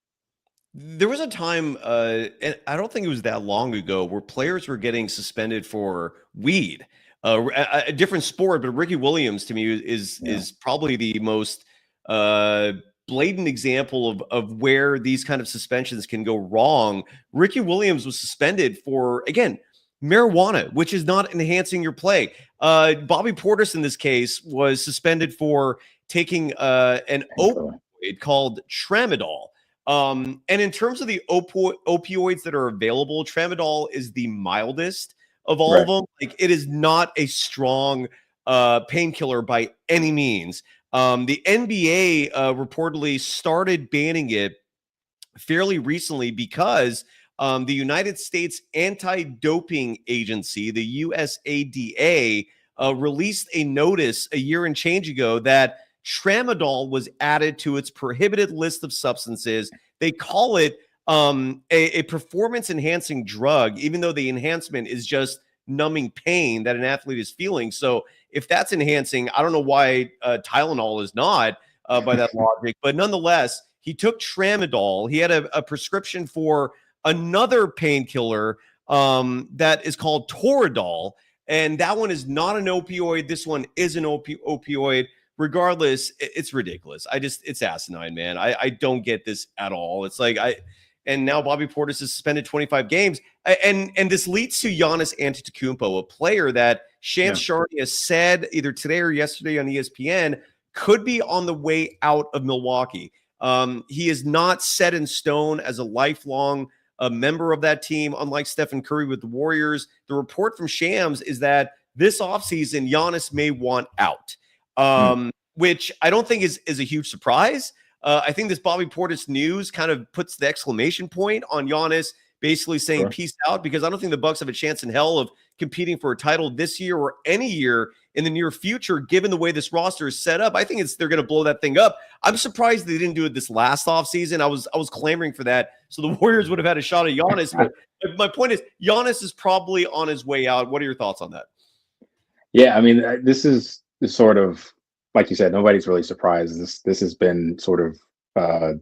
There was a time, and I don't think it was that long ago, where players were getting suspended for weed. A different sport, but Ricky Williams to me is probably the most blatant example of where these kind of suspensions can go wrong. Ricky Williams was suspended for, again, marijuana, which is not enhancing your play. Bobby Portis in this case was suspended for taking an opioid called tramadol. And in terms of the opioids that are available, tramadol is the mildest of all of them. Like, it is not a strong painkiller by any means. The NBA reportedly started banning it fairly recently because the United States Anti-Doping Agency, the USADA, released a notice a year and change ago that tramadol was added to its prohibited list of substances. They call it a performance-enhancing drug, even though the enhancement is just numbing pain that an athlete is feeling. So if that's enhancing, I don't know why Tylenol is not by that logic. But nonetheless, he took tramadol. He had a prescription for another painkiller that is called Toradol, and that one is not an opioid. This one is an opioid. Regardless, it's ridiculous. It's asinine, man. I don't get this at all. It's like and now Bobby Portis is suspended 25 games. And this leads to Giannis Antetokounmpo, a player that Shams Charania said either today or yesterday on ESPN could be on the way out of Milwaukee. He is not set in stone as a lifelong member of that team, unlike Stephen Curry with the Warriors. The report from Shams is that this offseason, Giannis may want out. Which I don't think is a huge surprise. I think this Bobby Portis news kind of puts the exclamation point on Giannis basically saying peace out, because I don't think the Bucks have a chance in hell of competing for a title this year or any year in the near future, given the way this roster is set up. I think they're going to blow that thing up. I'm surprised they didn't do it this last offseason. I was clamoring for that, so the Warriors would have had a shot at Giannis. But my point is, Giannis is probably on his way out. What are your thoughts on that? Yeah, I mean, this is sort of, like you said, nobody's really surprised. This has been sort of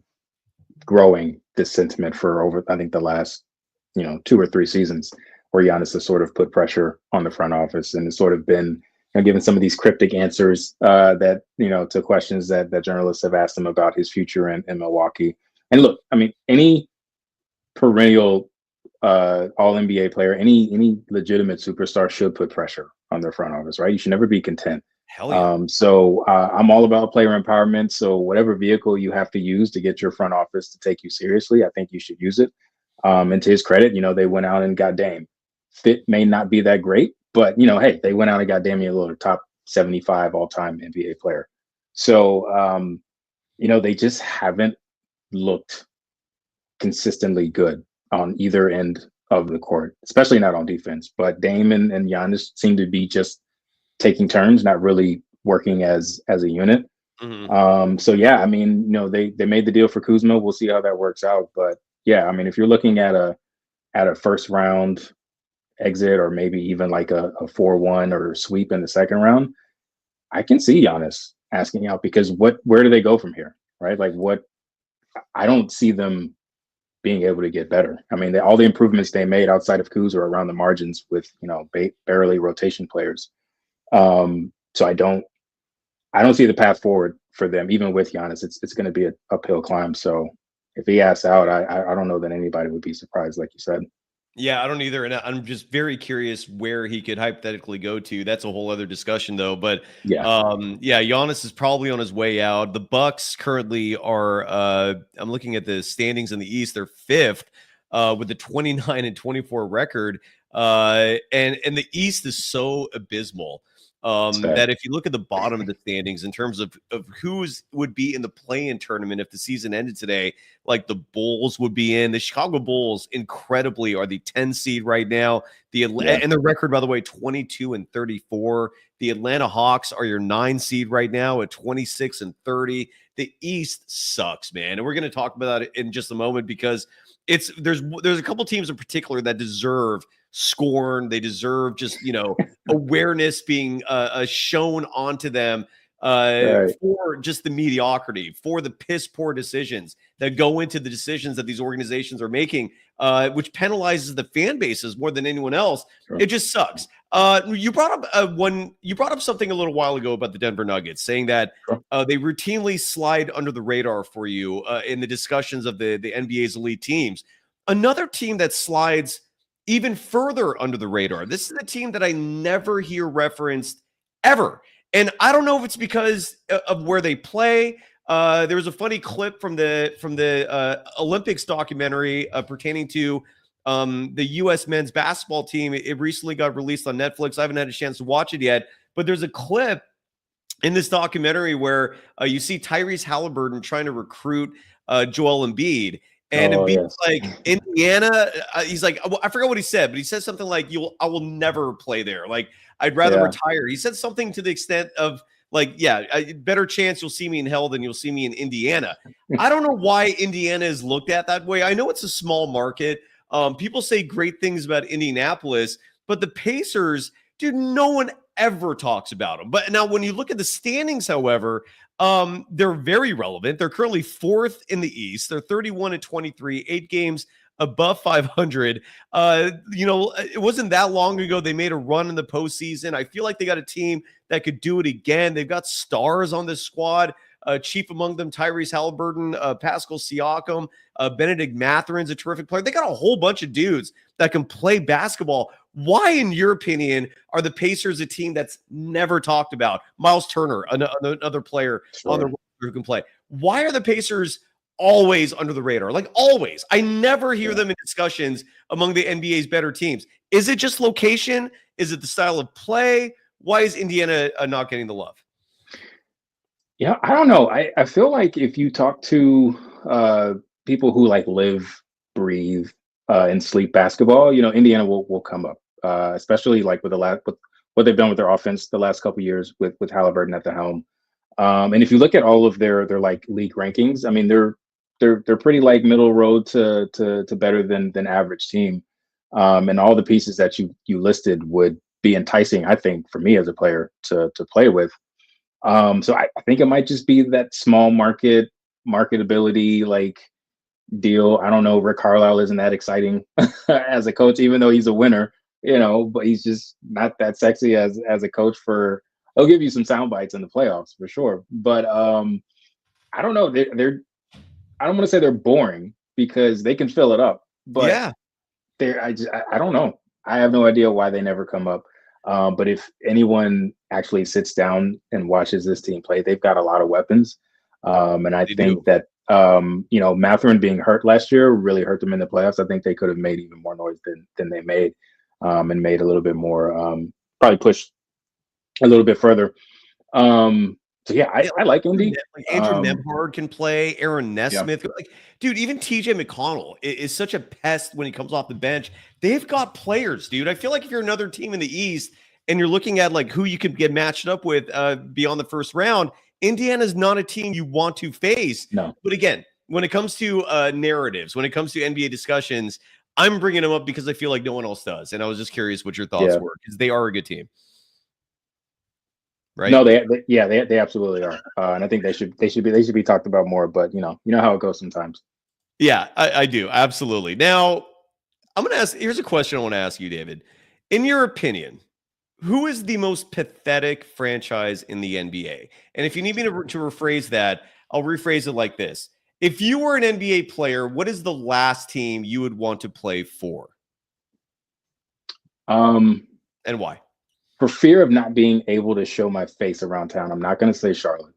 growing, this sentiment, for over, I think, the last 2 or 3 seasons, where Giannis has sort of put pressure on the front office and has sort of been given some of these cryptic answers that to questions that journalists have asked him about his future in Milwaukee. And look, I mean, any perennial all NBA player, any legitimate superstar should put pressure on their front office, right? You should never be content. Hell yeah. So I'm all about player empowerment. So whatever vehicle you have to use to get your front office to take you seriously, I think you should use it. And to his credit, they went out and got Dame. Fit may not be that great, but hey, they went out and got Damian Lillard, top 75 all-time NBA player. So they just haven't looked consistently good on either end of the court, especially not on defense. But Dame and Giannis seem to be just taking turns, not really working as a unit. So yeah, I mean, they made the deal for Kuzma. We'll see how that works out. But yeah, I mean, if you're looking at a first round exit, or maybe even like a 4-1 or sweep in the second round, I can see Giannis asking out, because where do they go from here, right? Like, I don't see them being able to get better. I mean, all the improvements they made outside of Kuz are around the margins with barely rotation players. So I don't see the path forward for them, even with Giannis. It's going to be an uphill climb. So if he asks out, I don't know that anybody would be surprised, like you said. Yeah, I don't either. And I'm just very curious where he could hypothetically go to. That's a whole other discussion, though. But Giannis is probably on his way out. The Bucks currently are, I'm looking at the standings in the East. They're 5th with a 29-24 record. And the East is so abysmal. That if you look at the bottom of the standings in terms of who's would be in the play-in tournament if the season ended today, like the Bulls would be in. The Chicago Bulls, incredibly, are the 10 seed right now. And the record, by the way, 22-34. The Atlanta Hawks are your 9 seed right now at 26-30. The East sucks, man, and we're going to talk about that in just a moment because there's a couple teams in particular that deserve scorn. They deserve just awareness being shown onto them for just the mediocrity, for the piss poor decisions that go into the decisions that these organizations are making, which penalizes the fan bases more than anyone else. Sure. It just sucks. You brought up something a little while ago about the Denver Nuggets, saying that they routinely slide under the radar for you in the discussions of the NBA's elite teams. Another team that slides even further under the radar. This is a team that I never hear referenced ever. And I don't know if it's because of where they play. There was a funny clip from the Olympics documentary pertaining to the U.S. men's basketball team. It recently got released on Netflix. I haven't had a chance to watch it yet, but there's a clip in this documentary where you see Tyrese Halliburton trying to recruit Joel Embiid. And Embiid's like, Indiana, he's like, I forgot what he said, but he said something like, I will never play there. Like, I'd rather retire. He said something to the extent of like, better chance you'll see me in hell than you'll see me in Indiana. I don't know why Indiana is looked at that way. I know it's a small market. People say great things about Indianapolis, but the Pacers, dude, no one ever talks about them. But now when you look at the standings, however, they're very relevant. They're currently 4th in the East. They're 31-23, 8 games above 500. It wasn't that long ago they made a run in the postseason. I feel like they got a team that could do it again. They've got stars on this squad. Chief among them, Tyrese Halliburton, Pascal Siakam, Benedict Matherin's a terrific player. They got a whole bunch of dudes that can play basketball. Why, in your opinion, are the Pacers a team that's never talked about? Miles Turner, another player on the roster who can play. Why are the Pacers always under the radar? Like always. I never hear them in discussions among the NBA's better teams. Is it just location? Is it the style of play? Why is Indiana not getting the love? Yeah, I don't know. I feel like if you talk to people who like live, breathe, and sleep basketball, Indiana will come up, especially like with what they've done with their offense the last couple of years with Halliburton at the helm. And if you look at all of their like league rankings, I mean they're pretty like middle road to better than average team. And all the pieces that you listed would be enticing, I think, for me as a player to play with. So I think it might just be that small marketability like deal. I don't know. Rick Carlisle isn't that exciting as a coach, even though he's a winner, but he's just not that sexy as a coach. He'll give you some sound bites in the playoffs for sure. But I don't know. I don't want to say they're boring because they can fill it up, but I don't know. I have no idea why they never come up. But if anyone actually sits down and watches this team play, they've got a lot of weapons. And I think that, Matherin being hurt last year really hurt them in the playoffs. I think they could have made even more noise than they made, and made a little bit more, probably pushed a little bit further. So yeah, I like Indy. Like Andrew Nembhard can play. Aaron Nesmith, like dude, even TJ McConnell is such a pest when he comes off the bench. They've got players, dude. I feel like if you're another team in the East and you're looking at like who you could get matched up with beyond the first round, Indiana's not a team you want to face. No, but again, when it comes to narratives, when it comes to NBA discussions, I'm bringing them up because I feel like no one else does, and I was just curious what your thoughts were because they are a good team. Right? No, they absolutely are, and I think they should be talked about more. But you know how it goes sometimes. Yeah, I do absolutely. Now, I'm going to ask. Here's a question I want to ask you, David. In your opinion, who is the most pathetic franchise in the NBA? And if you need me to rephrase that, I'll rephrase it like this: if you were an NBA player, what is the last team you would want to play for? And why? For fear of not being able to show my face around town, I'm not going to say Charlotte.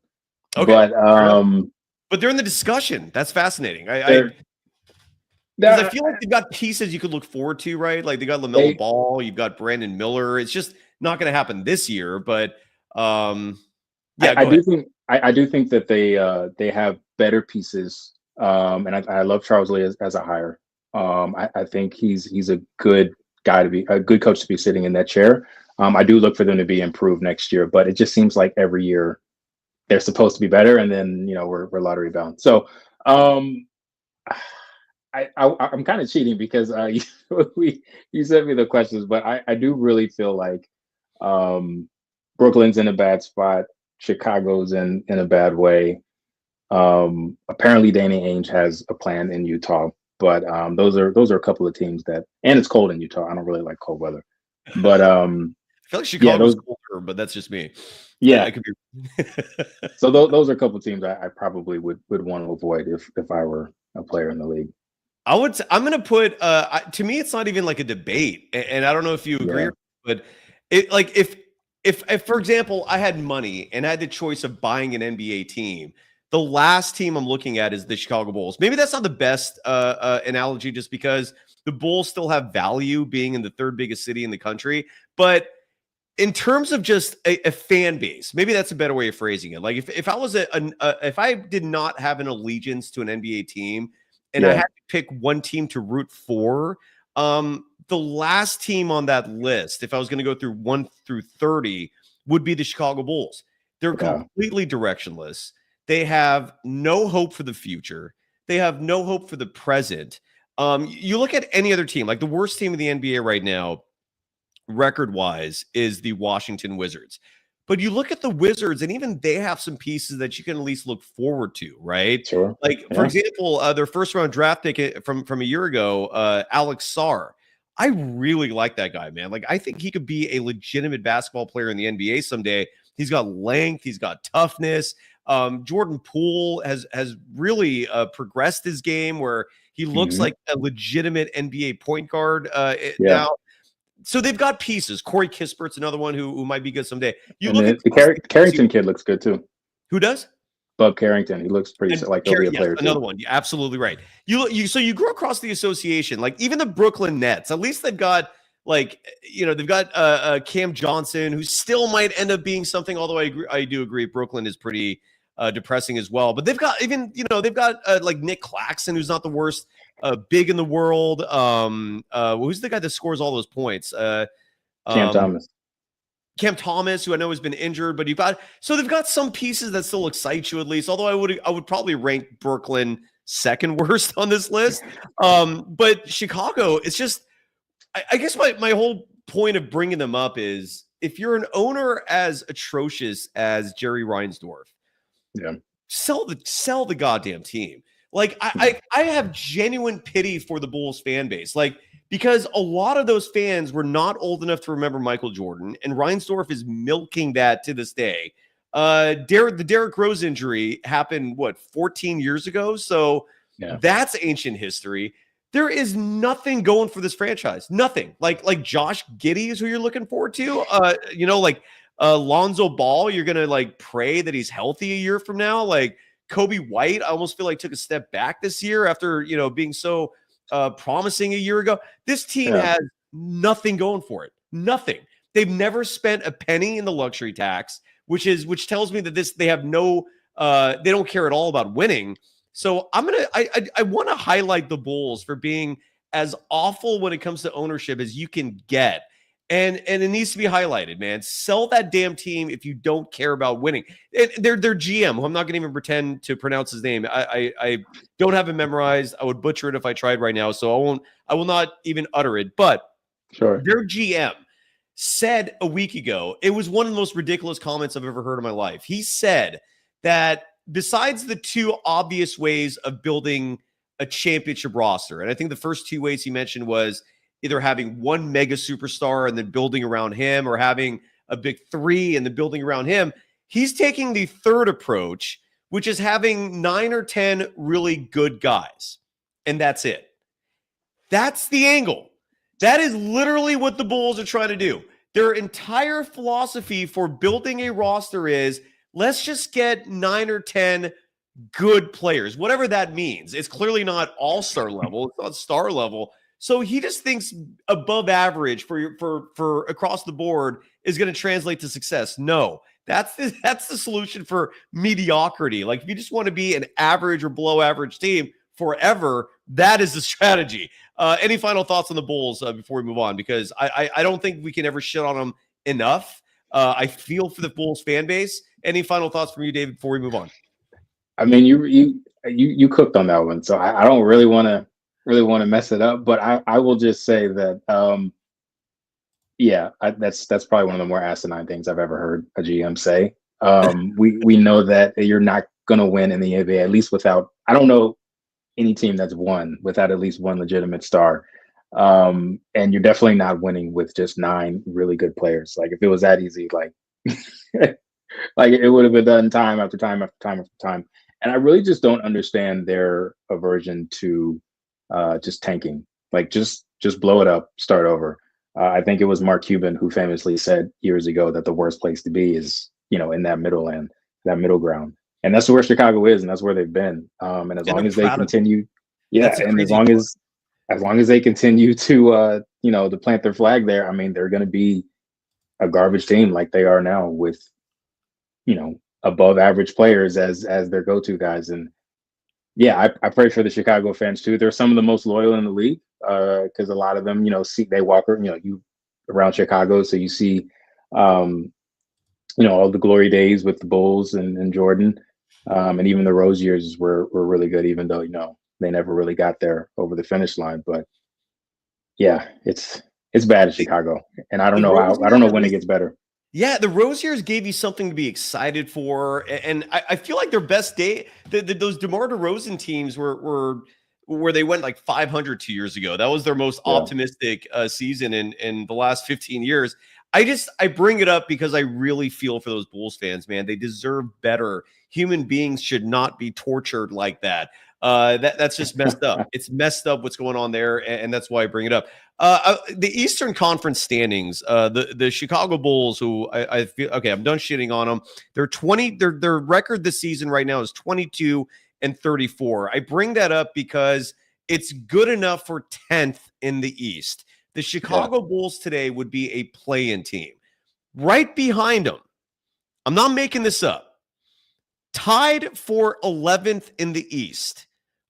Okay. But they're in the discussion. That's fascinating. I feel like they've got pieces you could look forward to, right? Like they got LaMelo Ball, you've got Brandon Miller. It's just Not going to happen this year, but yeah, I do think that they have better pieces, and I love Charles Lee as a hire. I think he's a good guy to be a good coach to be sitting in that chair. I do look for them to be improved next year, but it just seems like every year they're supposed to be better, and then we're lottery bound. So I'm kind of cheating because you sent me the questions, but I do really feel like Brooklyn's in a bad spot. Chicago's in a bad way. Apparently Danny Ainge has a plan in Utah, but those are a couple of teams and it's cold in Utah. I don't really like cold weather, but I feel like Chicago's colder, but that's just me. Yeah, it could be. So those are a couple of teams I probably would want to avoid if I were a player in the league. I'm going to put to me it's not even like a debate, and I don't know if you agree, but it like if for example I had money and I had the choice of buying an NBA team, the last team I'm looking at is the Chicago Bulls. Maybe that's not the best analogy, just because the Bulls still have value being in the third biggest city in the country, but in terms of just a fan base, maybe that's a better way of phrasing it. Like if I was if I did not have an allegiance to an NBA team and I had to pick one team to root for, the last team on that list, if I was going to go through 1 through 30, would be the Chicago Bulls. They're completely directionless. They have no hope for the future. They have no hope for the present. You look at any other team, like the worst team in the NBA right now, record-wise, is the Washington Wizards. But you look at the Wizards, and even they have some pieces that you can at least look forward to, right? Sure. Like, for example, their first-round draft pick from a year ago, Alex Sarr. I really like that guy, man. Like, I think he could be a legitimate basketball player in the NBA someday. He's got length. He's got toughness. Jordan Poole has really progressed his game where he looks like a legitimate NBA point guard now. So they've got pieces. Corey Kispert's another one who might be good someday. You look at the Carrington kid looks good too. Who does? Bub Carrington. He looks pretty like he'll be a player too. Another one. You're absolutely right. So you grew across the association, like even the Brooklyn Nets. At least they've got they've got Cam Johnson, who still might end up being something. Although I do agree Brooklyn is pretty depressing as well. But they've got like Nick Claxton, who's not the worst big in the world. Who's the guy that scores all those points? Cam Thomas, who I know has been injured, but they've got some pieces that still excite you at least. Although I would probably rank Brooklyn second worst on this list. But Chicago, it's just, I guess my whole point of bringing them up is if you're an owner as atrocious as Jerry Reinsdorf, sell the goddamn team. Like I have genuine pity for the Bulls fan base. Like, because a lot of those fans were not old enough to remember Michael Jordan, and Reinsdorf is milking that to this day. The Derrick Rose injury happened, 14 years ago? So that's ancient history. There is nothing going for this franchise. Nothing. Like Josh Giddey is who you're looking forward to. Lonzo Ball, you're going to pray that he's healthy a year from now. Like Kobe White, I almost feel like took a step back this year after, being so promising a year ago. This team has nothing going for it. Nothing. They've never spent a penny in the luxury tax, which tells me that they have no they don't care at all about winning. So I want to highlight the Bulls for being as awful when it comes to ownership as you can get. And it needs to be highlighted, man. Sell that damn team if you don't care about winning. Their GM, who I'm not going to even pretend to pronounce his name. I don't have it memorized. I would butcher it if I tried right now, so I will not even utter it. But their GM said a week ago, it was one of the most ridiculous comments I've ever heard in my life. He said that besides the two obvious ways of building a championship roster, and I think the first two ways he mentioned was either having one mega superstar and then building around him, or having a big three and then building around him. He's taking the third approach, which is having 9 or 10 really good guys. And that's it. That's the angle. That is literally what the Bulls are trying to do. Their entire philosophy for building a roster is, let's just get 9 or 10 good players, whatever that means. It's clearly not all-star level. It's not star level. So he just thinks above average for across the board is going to translate to success. No, that's the solution for mediocrity. Like if you just want to be an average or below average team forever, that is the strategy. Any final thoughts on the Bulls before we move on? Because I don't think we can ever shit on them enough. I feel for the Bulls fan base. Any final thoughts from you, David, before we move on? I mean, you cooked on that one, so I don't really want to mess it up. But I will just say that that's probably one of the more asinine things I've ever heard a GM say. We know that you're not going to win in the NBA, at least without. I don't know any team that's won without at least one legitimate star. And you're definitely not winning with just 9 really good players. Like if it was that easy, like like it would have been done time after time after time after time. And I really just don't understand their aversion to just tanking. Like just blow it up, start over. I think it was Mark Cuban who famously said years ago that the worst place to be is, in that middle end, that middle ground. And that's where Chicago is, and that's where they've been. And as long as they continue, and as long as they continue to to plant their flag there, I mean, they're going to be a garbage team like they are now with, above average players as their go-to guys. And yeah, I pray for the Chicago fans too. They're some of the most loyal in the league because a lot of them, they walk, you around Chicago, so you see, all the glory days with the Bulls and Jordan. And even the Rose years were really good, even though, they never really got there over the finish line. But yeah, it's bad in Chicago. And I don't know when it gets better. Yeah, the Rose years gave you something to be excited for. And I feel like their best day, those DeMar DeRozan teams were where they went like 500 2 years ago. That was their most optimistic season in the last 15 years. I bring it up because I really feel for those Bulls fans, man. They deserve better. Human beings should not be tortured like that. That's just messed up. It's messed up what's going on there, and that's why I bring it up. The Eastern Conference standings, the Chicago Bulls, who I feel okay, I'm done shitting on them. Their record this season right now is 22-34. I bring that up because it's good enough for 10th in the East. The Chicago Bulls today would be a play-in team. Right behind them, I'm not making this up, tied for 11th in the East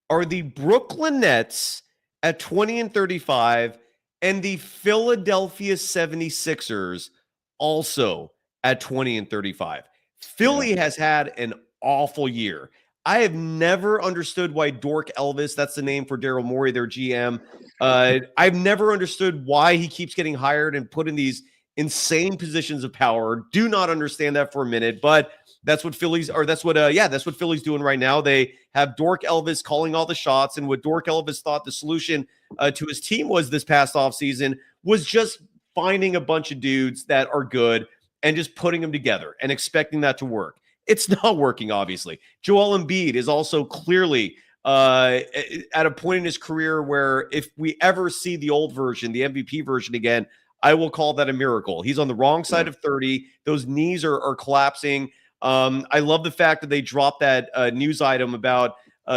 are the Brooklyn Nets at 20-35 and the Philadelphia 76ers also at 20-35. Philly has had an awful year. I have never understood why Dork Elvis, that's the name for Daryl Morey, their GM. I've never understood why he keeps getting hired and put in these insane positions of power. Do not understand that for a minute, but that's what Philly's doing right now. They have Dork Elvis calling all the shots, and what Dork Elvis thought the solution to his team was this past offseason was just finding a bunch of dudes that are good and just putting them together and expecting that to work. It's not working, obviously. Joel Embiid is also clearly at a point in his career where if we ever see the old version, the MVP version again, I will call that a miracle. He's on the wrong side of 30. Those knees are collapsing. I love the fact that they dropped that news item about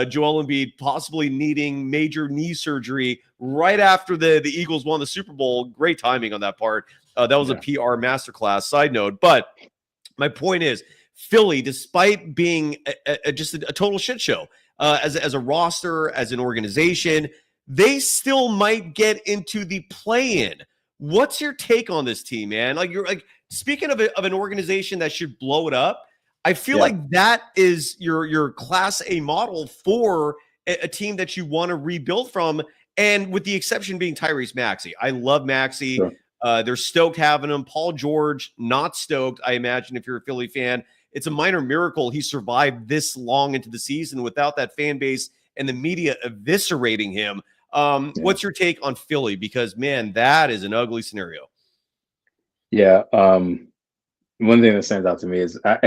Joel Embiid possibly needing major knee surgery right after the Eagles won the Super Bowl. Great timing on that part. That was a PR masterclass. Side note. But my point is, Philly, despite being just a total shit show as a roster, as an organization, they still might get into the play-in. What's your take on this team, man? Like you're like speaking of an organization that should blow it up. I feel like that is your Class A model for a team that you want to rebuild from, and with the exception being Tyrese Maxey. I love Maxey. Sure. They're stoked having him. Paul George, not stoked, I imagine, if you're a Philly fan. It's a minor miracle he survived this long into the season without that fan base and the media eviscerating him. What's your take on Philly? Because, man, that is an ugly scenario. Yeah. One thing that stands out to me is I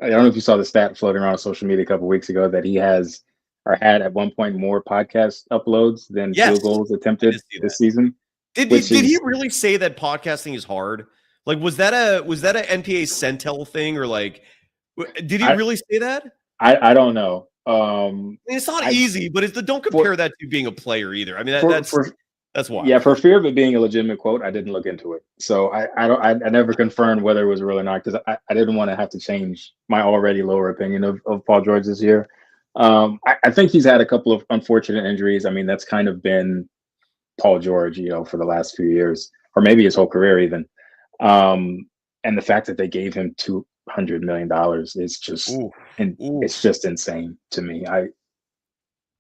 don't know if you saw the stat floating around on social media a couple of weeks ago that he has or had at one point more podcast uploads than field goals attempted this season. Did he really say that podcasting is hard? Like, was that a NPA Centel thing, or like, did he really say that? I don't know. It's not easy, but don't compare that to being a player either. I mean, That's why. Yeah, for fear of it being a legitimate quote, I didn't look into it. So I never confirmed whether it was real or not because I didn't want to have to change my already lower opinion of Paul George this year. I think he's had a couple of unfortunate injuries. I mean, that's kind of been Paul George, for the last few years, or maybe his whole career even. And the fact that they gave him $200 million is just, it's just insane to me.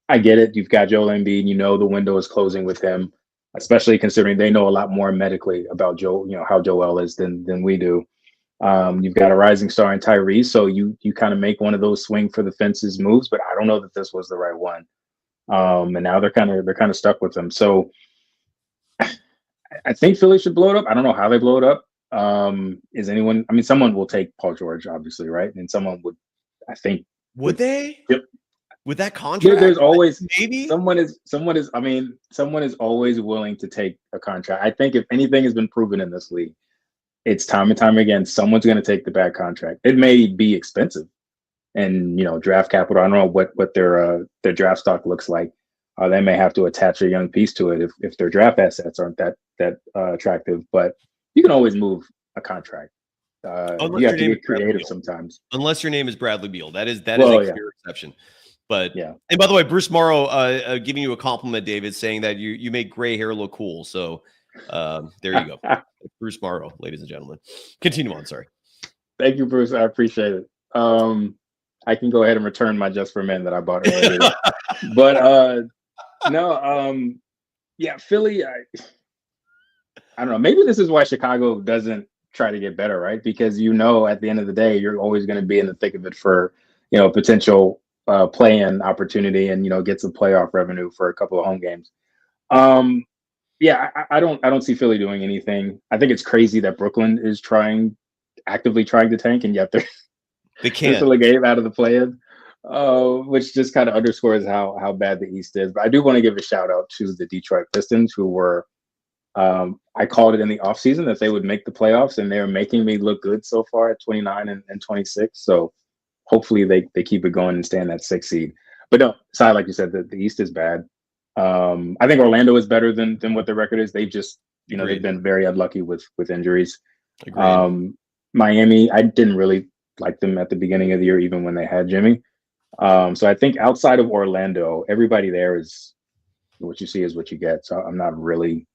I get it. You've got Joel Embiid. The window is closing with him, especially considering they know a lot more medically about Joe, how Joel is than we do. You've got a rising star in Tyrese, so you kind of make one of those swing for the fences moves, but I don't know that this was the right one. And now they're kind of stuck with them. So I think Philly should blow it up. I don't know how they blow it up. Someone will take Paul George, obviously, right? And someone would, I think. Would they? Yep. With that contract? There's always maybe someone is always willing to take a contract. I think if anything has been proven in this league, it's time and time again, someone's going to take the bad contract. It may be expensive and, draft capital. I don't know what their draft stock looks like. They may have to attach a young piece to it if their draft assets aren't that attractive, but you can always move a contract. You have to get creative sometimes. Unless your name is Bradley Beal. That is a clear exception. But yeah. And by the way, Bruce Morrow giving you a compliment, David, saying that you make gray hair look cool. So there you go. Bruce Morrow, ladies and gentlemen. Continue on. Sorry. Thank you, Bruce. I appreciate it. I can go ahead and return my Just for Men that I bought earlier. But Philly, I don't know. Maybe this is why Chicago doesn't try to get better, right? Because at the end of the day, you're always going to be in the thick of it for potential play-in opportunity and get some playoff revenue for a couple of home games. I don't see Philly doing anything. I think it's crazy that Brooklyn is actively trying to tank, and yet they can't. Still a game out of the play-in, which just kind of underscores how bad the East is. But I do want to give a shout out to the Detroit Pistons, who were I called it in the offseason that they would make the playoffs, and they're making me look good so far at 29 and 26. So hopefully they keep it going and stay in that 6th seed. But no, Sai, like you said, the East is bad. I think Orlando is better than what the record is. They've just, they've been very unlucky with injuries. Miami, I didn't really like them at the beginning of the year, even when they had Jimmy. So I think outside of Orlando, everybody there is what you see is what you get. So I'm not really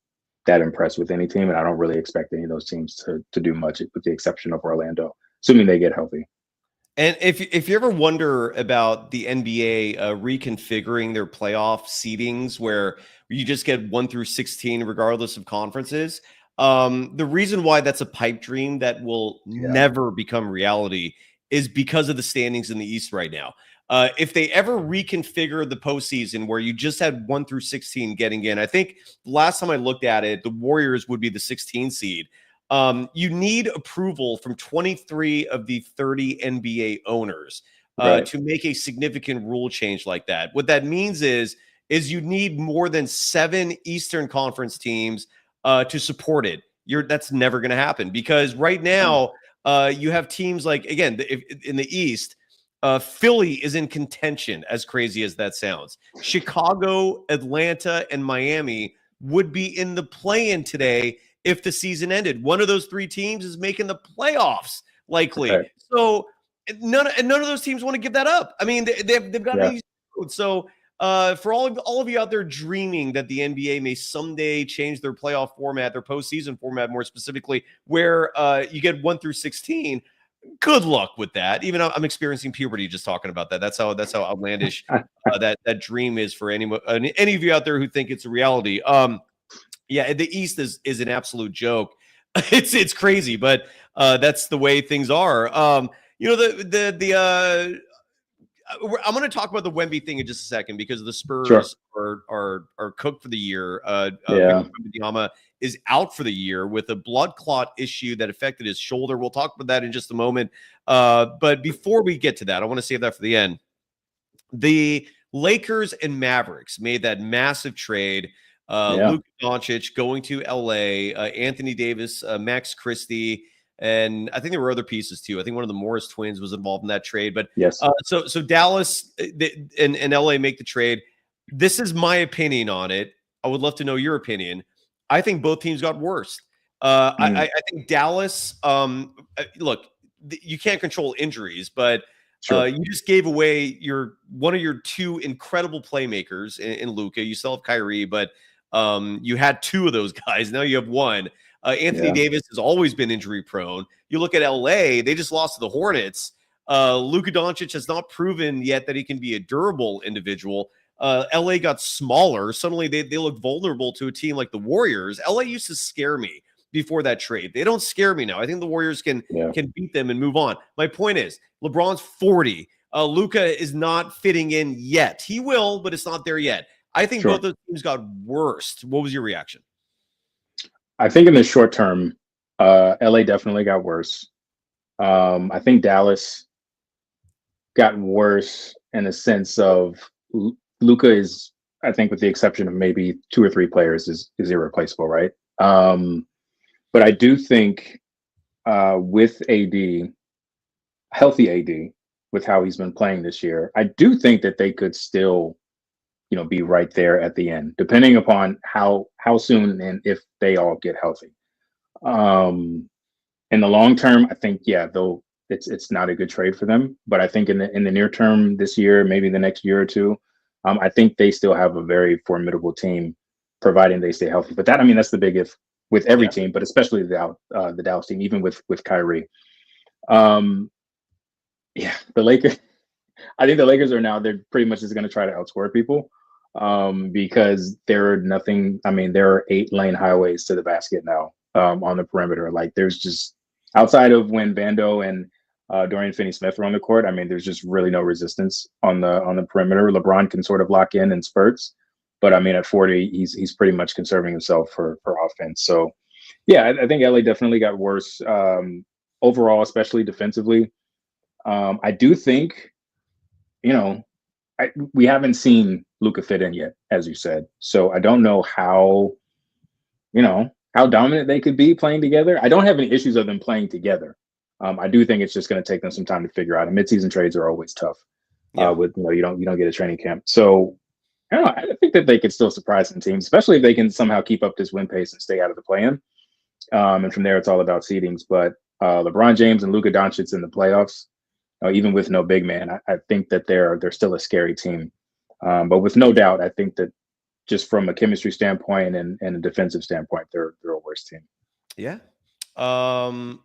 that impressed with any team, and I don't really expect any of those teams to do much, with the exception of Orlando, assuming they get healthy. And if you ever wonder about the NBA reconfiguring their playoff seedings where you just get 1 through 16 regardless of conferences, the reason why that's a pipe dream that will never become reality is because of the standings in the East right now. If they ever reconfigure the postseason where you just had 1 through 16 getting in, I think the last time I looked at it, the Warriors would be the 16 seed. You need approval from 23 of the 30 NBA owners to make a significant rule change like that. What that means is you need more than 7 Eastern Conference teams to support it. That's never going to happen because right now you have teams like, again, in the East, Philly is in contention, as crazy as that sounds. Chicago, Atlanta, and Miami would be in the play-in today if the season ended. One of those 3 teams is making the playoffs, likely. Okay. So none of those teams want to give that up. I mean, they've got an easy road. So for all of you out there dreaming that the NBA may someday change their playoff format, their postseason format more specifically, where you get 1 through 16, good luck with that. Even I'm experiencing puberty just talking about that. That's how outlandish that dream is for any of you out there who think it's a reality. The East is an absolute joke. It's crazy, but that's the way things are. I'm going to talk about the Wemby thing in just a second because the Spurs are cooked for the year. Wembanyama is out for the year with a blood clot issue that affected his shoulder. We'll talk about that in just a moment. But before we get to that, I want to save that for the end. The Lakers and Mavericks made that massive trade. Luka Doncic going to LA, Anthony Davis, Max Christie, and I think there were other pieces too. I think one of the Morris twins was involved in that trade. But so Dallas and LA make the trade. This is my opinion on it. I would love to know your opinion. I think both teams got worse. I think Dallas, look, you can't control injuries, but you just gave away one of your two incredible playmakers in Luka. You still have Kyrie, but you had two of those guys. Now you have one. Anthony Davis has always been injury prone. You look at LA, they just lost to the Hornets. Luka Doncic has not proven yet that he can be a durable individual. LA got smaller. Suddenly they look vulnerable to a team like the Warriors. LA used to scare me before that trade. They don't scare me now. I think the Warriors can beat them and move on. My point is, LeBron's 40. Luka is not fitting in yet. He will, but it's not there yet. I think both those teams got worse. What was your reaction? I think in the short term, LA definitely got worse. I think Dallas got worse in the sense of Luka is, I think with the exception of maybe 2 or 3 players, is irreplaceable, right? But I do think with AD, healthy AD, with how he's been playing this year, I do think that they could still, be right there at the end, depending upon how soon and if they all get healthy. In the long term, I think, though it's not a good trade for them. But I think in the near term, this year, maybe the next year or two, I think they still have a very formidable team, providing they stay healthy. But that's the big if with every team, but especially the Dallas team, even with Kyrie. The Lakers. I think the Lakers they're pretty much just going to try to outscore people because there are 8 lane highways to the basket now on the perimeter. Like there's just, outside of when Bando and Dorian Finney-Smith were on the court, there's just really no resistance on the perimeter. LeBron can sort of lock in spurts, but at 40, he's pretty much conserving himself for offense. So, I think LA definitely got worse overall, especially defensively. I do think, we haven't seen Luka fit in yet, as you said. So I don't know how dominant they could be playing together. I don't have any issues of them playing together. I do think it's just going to take them some time to figure out. And midseason trades are always tough. You don't get a training camp. So I don't know. I think that they could still surprise some teams, especially if they can somehow keep up this win pace and stay out of the play-in. And from there, it's all about seedings. But LeBron James and Luka Doncic in the playoffs, even with no big man, I think that they're still a scary team. But with no doubt, I think that just from a chemistry standpoint and a defensive standpoint, they're a worse team. Yeah. I'm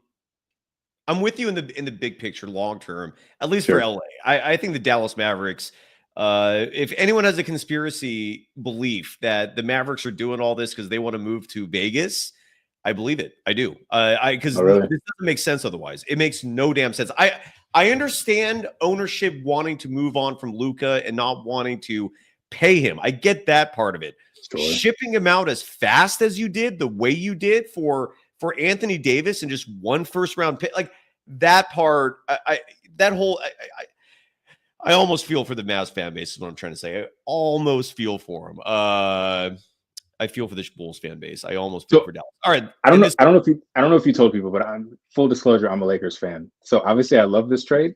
with you in the big picture, long term, at least for LA. I think the Dallas Mavericks, if anyone has a conspiracy belief that the Mavericks are doing all this because they want to move to Vegas, I believe it. I do. Because this doesn't make sense otherwise. It makes no damn sense. I understand ownership wanting to move on from Luka and not wanting to pay him. I get that part of it. Sure. Shipping him out as fast as you did, the way you did for Anthony Davis and just one first round pick, like that part, I almost feel for the Mavs fan base is what I'm trying to say. I almost feel for him. I feel for the Bulls fan base. I almost feel for Dallas. All right. I don't know if you told people, but full disclosure, I'm a Lakers fan. So obviously I love this trade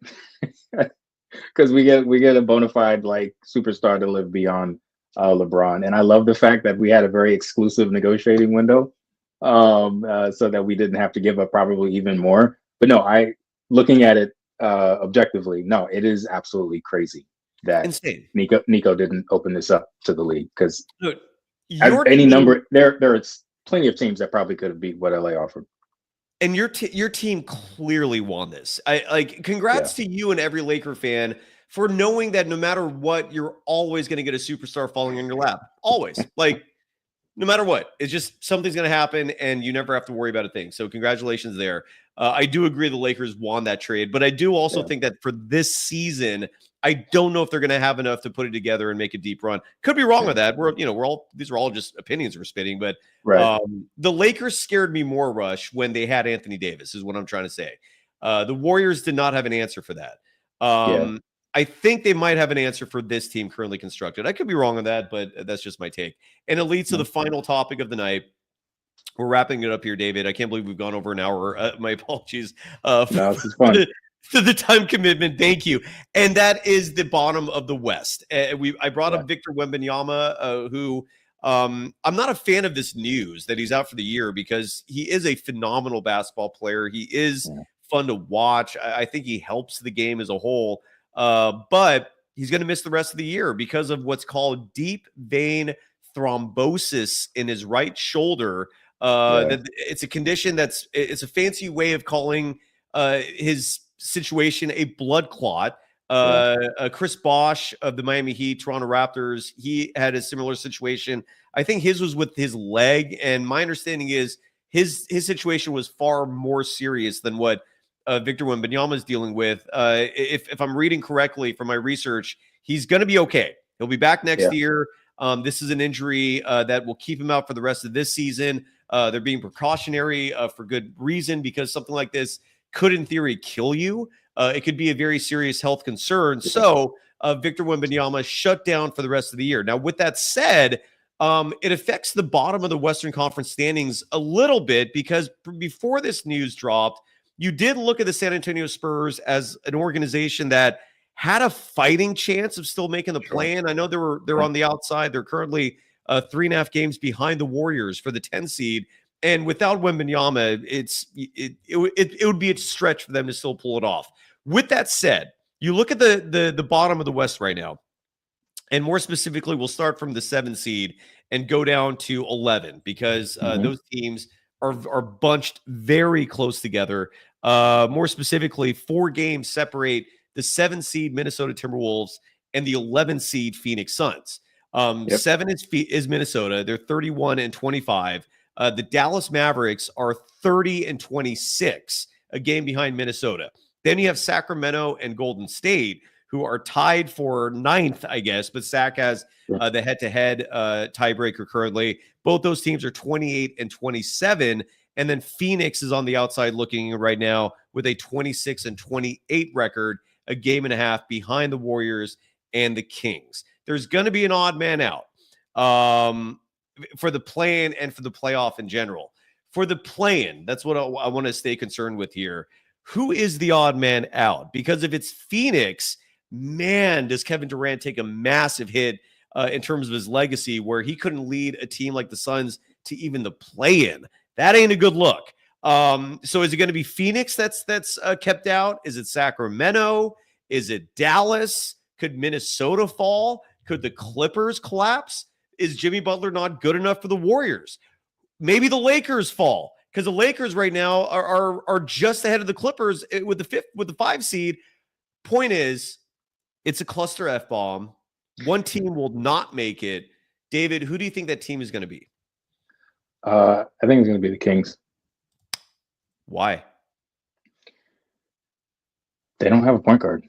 because we get a bona fide superstar to live beyond LeBron. And I love the fact that we had a very exclusive negotiating window so that we didn't have to give up probably even more. But no, looking at it objectively, no, it is absolutely crazy that insane. Nico didn't open this up to the league because there are plenty of teams that probably could have beat what LA offered. And your team clearly won this. Congrats to you and every Laker fan for knowing that no matter what, you're always going to get a superstar falling in your lap. Always. No matter what, it's just something's going to happen and you never have to worry about a thing. So congratulations there. I do agree the Lakers won that trade, but I do also think that for this season, I don't know if they're going to have enough to put it together and make a deep run. Could be wrong with that. These are all just opinions we're spitting, but the Lakers scared me more, Rush, when they had Anthony Davis is what I'm trying to say. The Warriors did not have an answer for that. I think they might have an answer for this team currently constructed. I could be wrong on that, but that's just my take. And it leads to the final topic of the night. We're wrapping it up here, David. I can't believe we've gone over an hour. My apologies for the time commitment. Thank you. And that is the bottom of the West. I brought up Victor Wembanyama, who I'm not a fan of this news that he's out for the year because he is a phenomenal basketball player. He is fun to watch. I think he helps the game as a whole, but he's going to miss the rest of the year because of what's called deep vein thrombosis in his right shoulder. That it's a condition it's a fancy way of calling his situation a blood clot. Chris Bosh of the Miami Heat, Toronto Raptors, he had a similar situation. I think his was with his leg, and my understanding is his situation was far more serious than what Victor Wembanyama is dealing with. If I'm reading correctly from my research, he's going to be okay. He'll be back next year. This is an injury that will keep him out for the rest of this season. They're being precautionary for good reason because something like this could, in theory, kill you. It could be a very serious health concern. So Victor Wembanyama shut down for the rest of the year. Now, with that said, it affects the bottom of the Western Conference standings a little bit because before this news dropped, you did look at the San Antonio Spurs as an organization that had a fighting chance of still making the play-in. I know they're on the outside. They're currently 3.5 games behind the Warriors for the 10 seed. And without Wembanyama, it would be a stretch for them to still pull it off. With that said, you look at the bottom of the West right now, and more specifically, we'll start from the 7 seed and go down to 11 because those teams are bunched very close together. More specifically, 4 games separate the 7 seed Minnesota Timberwolves and the 11 seed Phoenix Suns. 7 is Minnesota. They're 31-25. The Dallas Mavericks are 30-26, a game behind Minnesota. Then you have Sacramento and Golden State, who are tied for 9th, I guess, but Sac has the head-to-head tiebreaker currently. Both those teams are 28-27, and then Phoenix is on the outside looking right now with a 26-28 record, a game and a half behind the Warriors and the Kings. There's going to be an odd man out for the play-in and for the playoff in general. For the play-in, that's what I want to stay concerned with here. Who is the odd man out? Because if it's Phoenix, man, does Kevin Durant take a massive hit in terms of his legacy where he couldn't lead a team like the Suns to even the play-in. That ain't a good look. So is it going to be Phoenix that's kept out? Is it Sacramento? Is it Dallas? Could Minnesota fall? Could the Clippers collapse? Is Jimmy Butler not good enough for the Warriors? Maybe the Lakers fall because the Lakers right now are just ahead of the Clippers with the 5 seed. Point is, it's a cluster F bomb. One team will not make it. David, who do you think that team is going to be? I think it's going to be the Kings. Why? They don't have a point guard.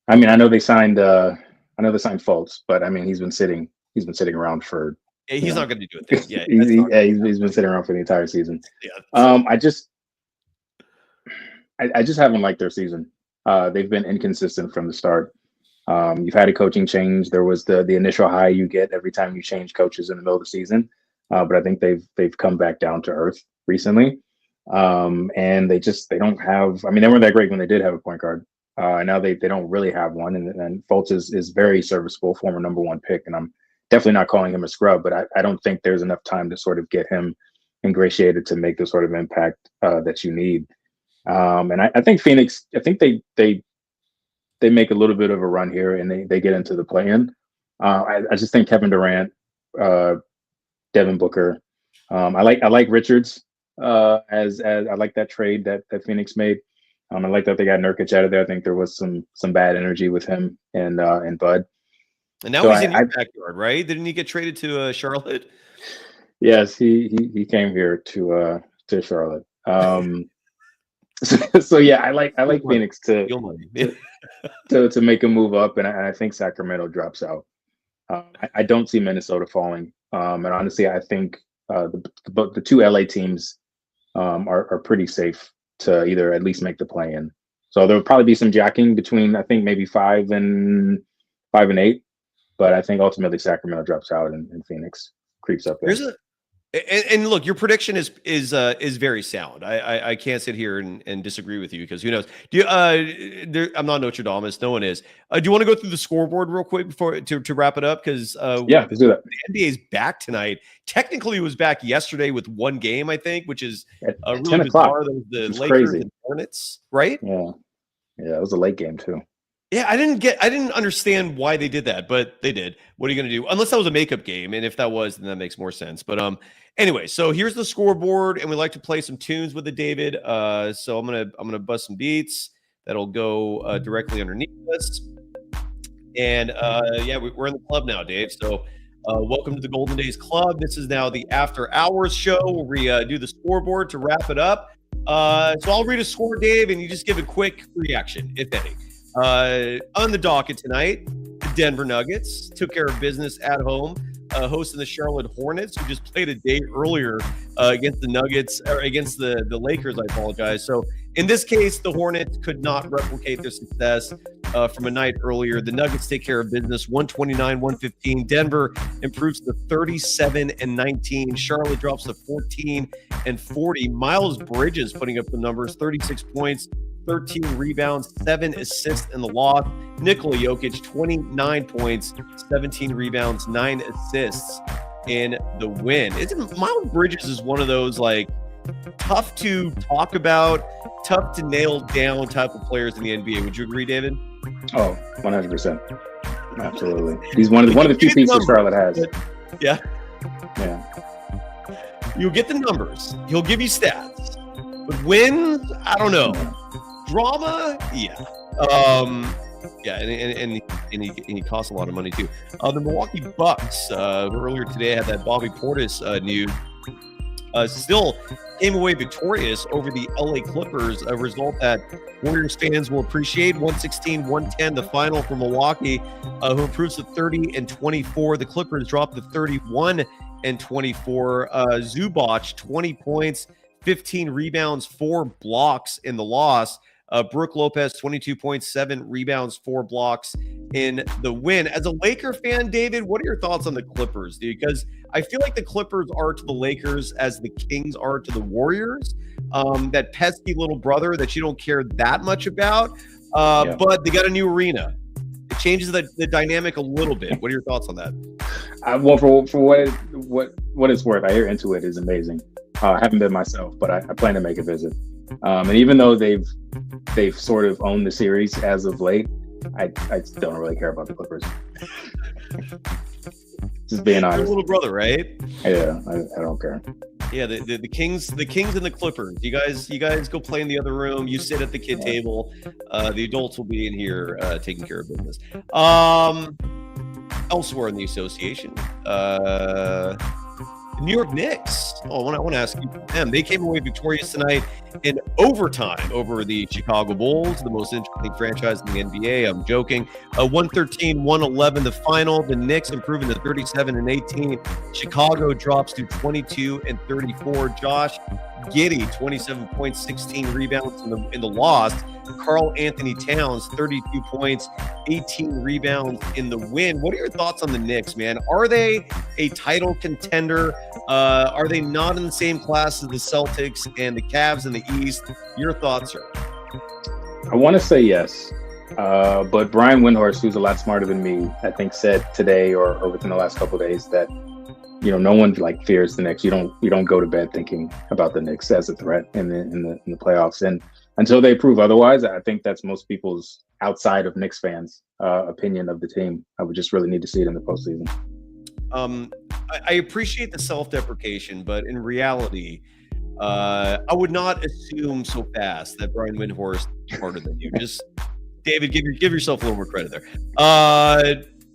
I mean, I know they signed Fultz, but I mean, he's been sitting around for. He's not going to do it. Yeah, he's been sitting around for the entire season. Yeah. I just haven't liked their season. They've been inconsistent from the start. You've had a coaching change. There was the initial high you get every time you change coaches in the middle of the season, but I think they've come back down to earth recently. And they don't have. I mean, they weren't that great when they did have a point guard. Now they don't really have one, and Fultz is very serviceable, former number 1 pick, and I'm definitely not calling him a scrub, but I don't think there's enough time to sort of get him ingratiated to make the sort of impact that you need. And I think Phoenix, I think they make a little bit of a run here and they get into the play-in. I just think Kevin Durant, Devin Booker, I like Richards as I like that trade that Phoenix made. I like that they got Nurkic out of there. I think there was some bad energy with him and Bud. And now he's in your backyard, right? Didn't he get traded to Charlotte? Yes, he came here to Charlotte. So yeah, I like Phoenix to make a move up, and I think Sacramento drops out. I don't see Minnesota falling, and honestly, I think the 2 LA teams are pretty safe to either at least make the play-in. So there'll probably be some jacking between, I think, maybe 5 and 8. But I think ultimately Sacramento drops out and Phoenix creeps up there. And look, your prediction is very sound. I can't sit here and disagree with you because who knows? I'm not Nostradamus. No one is. Do you want to go through the scoreboard real quick before to wrap it up? Because yeah, let's do that. The NBA's back tonight. Technically, it was back yesterday with one game, I think, which is really 10 bizarre. The Lakers crazy. and Hornets, right? Yeah, it was a late game too. Yeah, I didn't understand why they did that, but they did. What are you going to do? Unless that was a makeup game, and if that was, then that makes more sense. But anyway, so here's the scoreboard, and we like to play some tunes with it, David. So I'm gonna bust some beats that'll go directly underneath us. And yeah, we're in the club now, Dave. So welcome to the Golden Days Club. This is now the After Hours show where we do the scoreboard to wrap it up. So I'll read a score, Dave, and you just give a quick reaction, if any. On the docket tonight, the Denver Nuggets took care of business at home, hosting the Charlotte Hornets, who just played a day earlier against the Nuggets, or against the Lakers, I apologize. So in this case, the Hornets could not replicate their success from a night earlier. The Nuggets take care of business, 129-115. Denver improves to 37-19. Charlotte drops to 14-40. Miles Bridges putting up the numbers, 36 points, 13 rebounds, 7 assists in the loss. Nikola Jokic, 29 points, 17 rebounds, 9 assists in the win. Miles Bridges is one of those like tough to talk about, tough to nail down type of players in the NBA. Would you agree, David? Oh, 100%. Absolutely. He's one of the few pieces Charlotte has. Yeah. Yeah. You'll get the numbers. He'll give you stats. But wins, I don't know. Drama, yeah. Yeah, and he costs a lot of money too. The Milwaukee Bucks earlier today had that Bobby Portis news. Still came away victorious over the LA Clippers, a result that Warriors fans will appreciate. 116-110, the final for Milwaukee, who improves to 30-24. The Clippers dropped to 31-24. Zubac, 20 points, 15 rebounds, 4 blocks in the loss. Brook Lopez, 22 points, 7 rebounds, 4 blocks in the win. As a Laker fan, David, what are your thoughts on the Clippers, dude? Because I feel like the Clippers are to the Lakers as the Kings are to the Warriors. That pesky little brother that you don't care that much about. But they got a new arena. It changes the dynamic a little bit. What are your thoughts on that? Well, for what it's worth, I hear Intuit is amazing. I haven't been myself, but I plan to make a visit. And even though they've sort of owned the series as of late, I don't really care about the Clippers. Just being honest. Your little brother, right? Yeah, I don't care. Yeah, the Kings and the Clippers. You guys go play in the other room. You sit at the kid table. The adults will be in here taking care of business. Elsewhere in the association, New York Knicks. Oh, I want to ask you them. They came away victorious tonight in overtime over the Chicago Bulls, the most interesting franchise in the NBA. I'm joking. 113-111 the final. The Knicks improving to 37-18. Chicago drops to 22-34. Josh Giddey, 27 points, 16 rebounds in the loss. Karl Anthony Towns, 32 points, 18 rebounds in the win. What are your thoughts on the Knicks, man? Are they a title contender? Are they not in the same class as the Celtics and the Cavs in the East? Your thoughts, sir? I want to say yes. But Brian Windhorst, who's a lot smarter than me, I think said today or within the last couple of days that no one like fears the Knicks. You don't go to bed thinking about the Knicks as a threat in the playoffs. And until they prove otherwise, I think that's most people's outside of Knicks fans' opinion of the team. I would just really need to see it in the postseason. I appreciate the self-deprecation, but in reality, I would not assume so fast that Brian Windhorst is smarter than you. Just David, give yourself a little more credit there.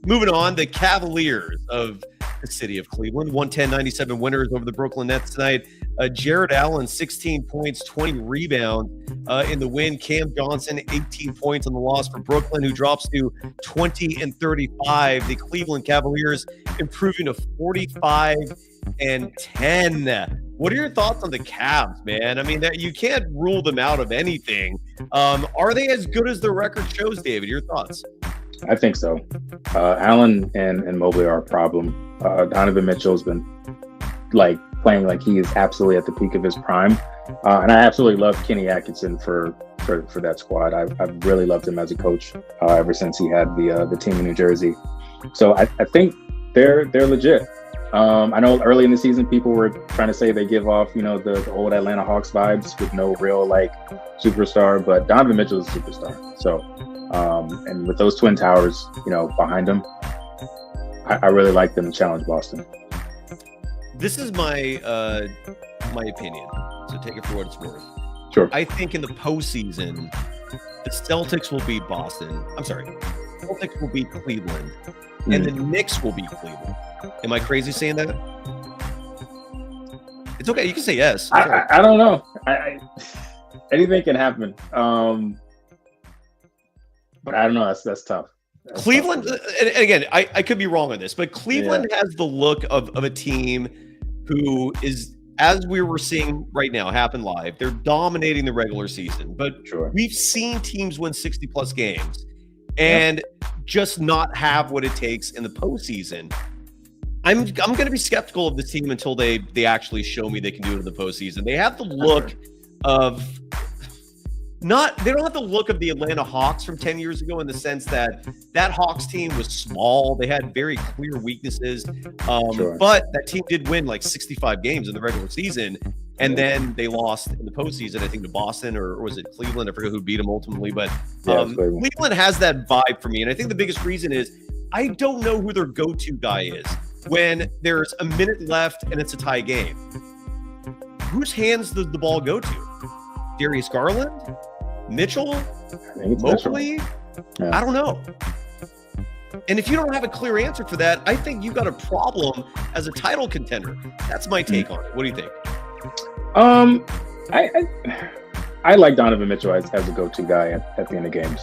Moving on, the Cavaliers of the city of Cleveland, 110-97 winners over the Brooklyn Nets tonight. Jared Allen, 16 points, 20 rebounds in the win. Cam Johnson, 18 points on the loss for Brooklyn, who drops to 20-35. The Cleveland Cavaliers improving to 45-10. What are your thoughts on the Cavs, man? I mean, you can't rule them out of anything. Are they as good as their record shows, David? Your thoughts? I think so. Allen and Mobley are a problem. Donovan Mitchell's been like playing like he is absolutely at the peak of his prime. And I absolutely love Kenny Atkinson for that squad. I've really loved him as a coach ever since he had the team in New Jersey. So I think they're legit. I know early in the season people were trying to say they give off, the old Atlanta Hawks vibes with no real like superstar, but Donovan Mitchell is a superstar. So and with those Twin Towers, behind him, I really like them to challenge Boston. This is my opinion, so take it for what it's worth. Sure. I think in the postseason, the Celtics will beat Boston. I'm sorry, the Celtics will beat Cleveland, and the Knicks will beat Cleveland. Am I crazy saying that? It's okay. You can say yes. I don't know. Anything can happen. But I don't know. That's tough. Cleveland, and again, I could be wrong on this, but Cleveland has the look of a team who is, as we were seeing right now happen live, they're dominating the regular season. But we've seen teams win 60-plus games and just not have what it takes in the postseason. I'm going to be skeptical of this team until they actually show me they can do it in the postseason. They have the look of they don't have the look of the Atlanta Hawks from 10 years ago in the sense that Hawks team was small. They had very clear weaknesses. But that team did win like 65 games in the regular season. And then they lost in the postseason, I think, to Boston, or was it Cleveland? I forget who beat them ultimately. But Cleveland has that vibe for me. And I think the biggest reason is I don't know who their go-to guy is when there's a minute left and it's a tie game. Whose hands does the ball go to? Darius Garland? Mitchell? Mobley? I don't know. And if you don't have a clear answer for that, I think you've got a problem as a title contender. That's my take on it. What do you think? I like Donovan Mitchell as a go-to guy at the end of games.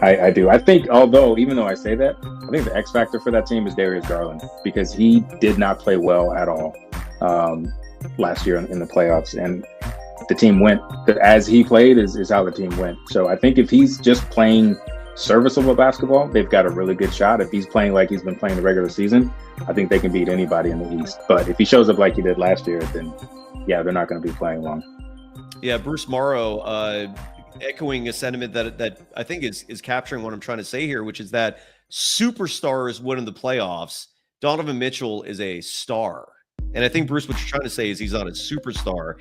I do. I think, even though I say that, I think the X factor for that team is Darius Garland, because he did not play well at all last year in the playoffs, and the team went as he played is how the team went. So I think if he's just playing serviceable basketball, they've got a really good shot. If he's playing like he's been playing the regular season, I think they can beat anybody in the East. But if he shows up like he did last year, then they're not going to be playing long. Yeah, Bruce Morrow echoing a sentiment that I think is capturing what I'm trying to say here, which is that superstars win in the playoffs. Donovan Mitchell is a star. And I think, Bruce, what you're trying to say is he's not a superstar.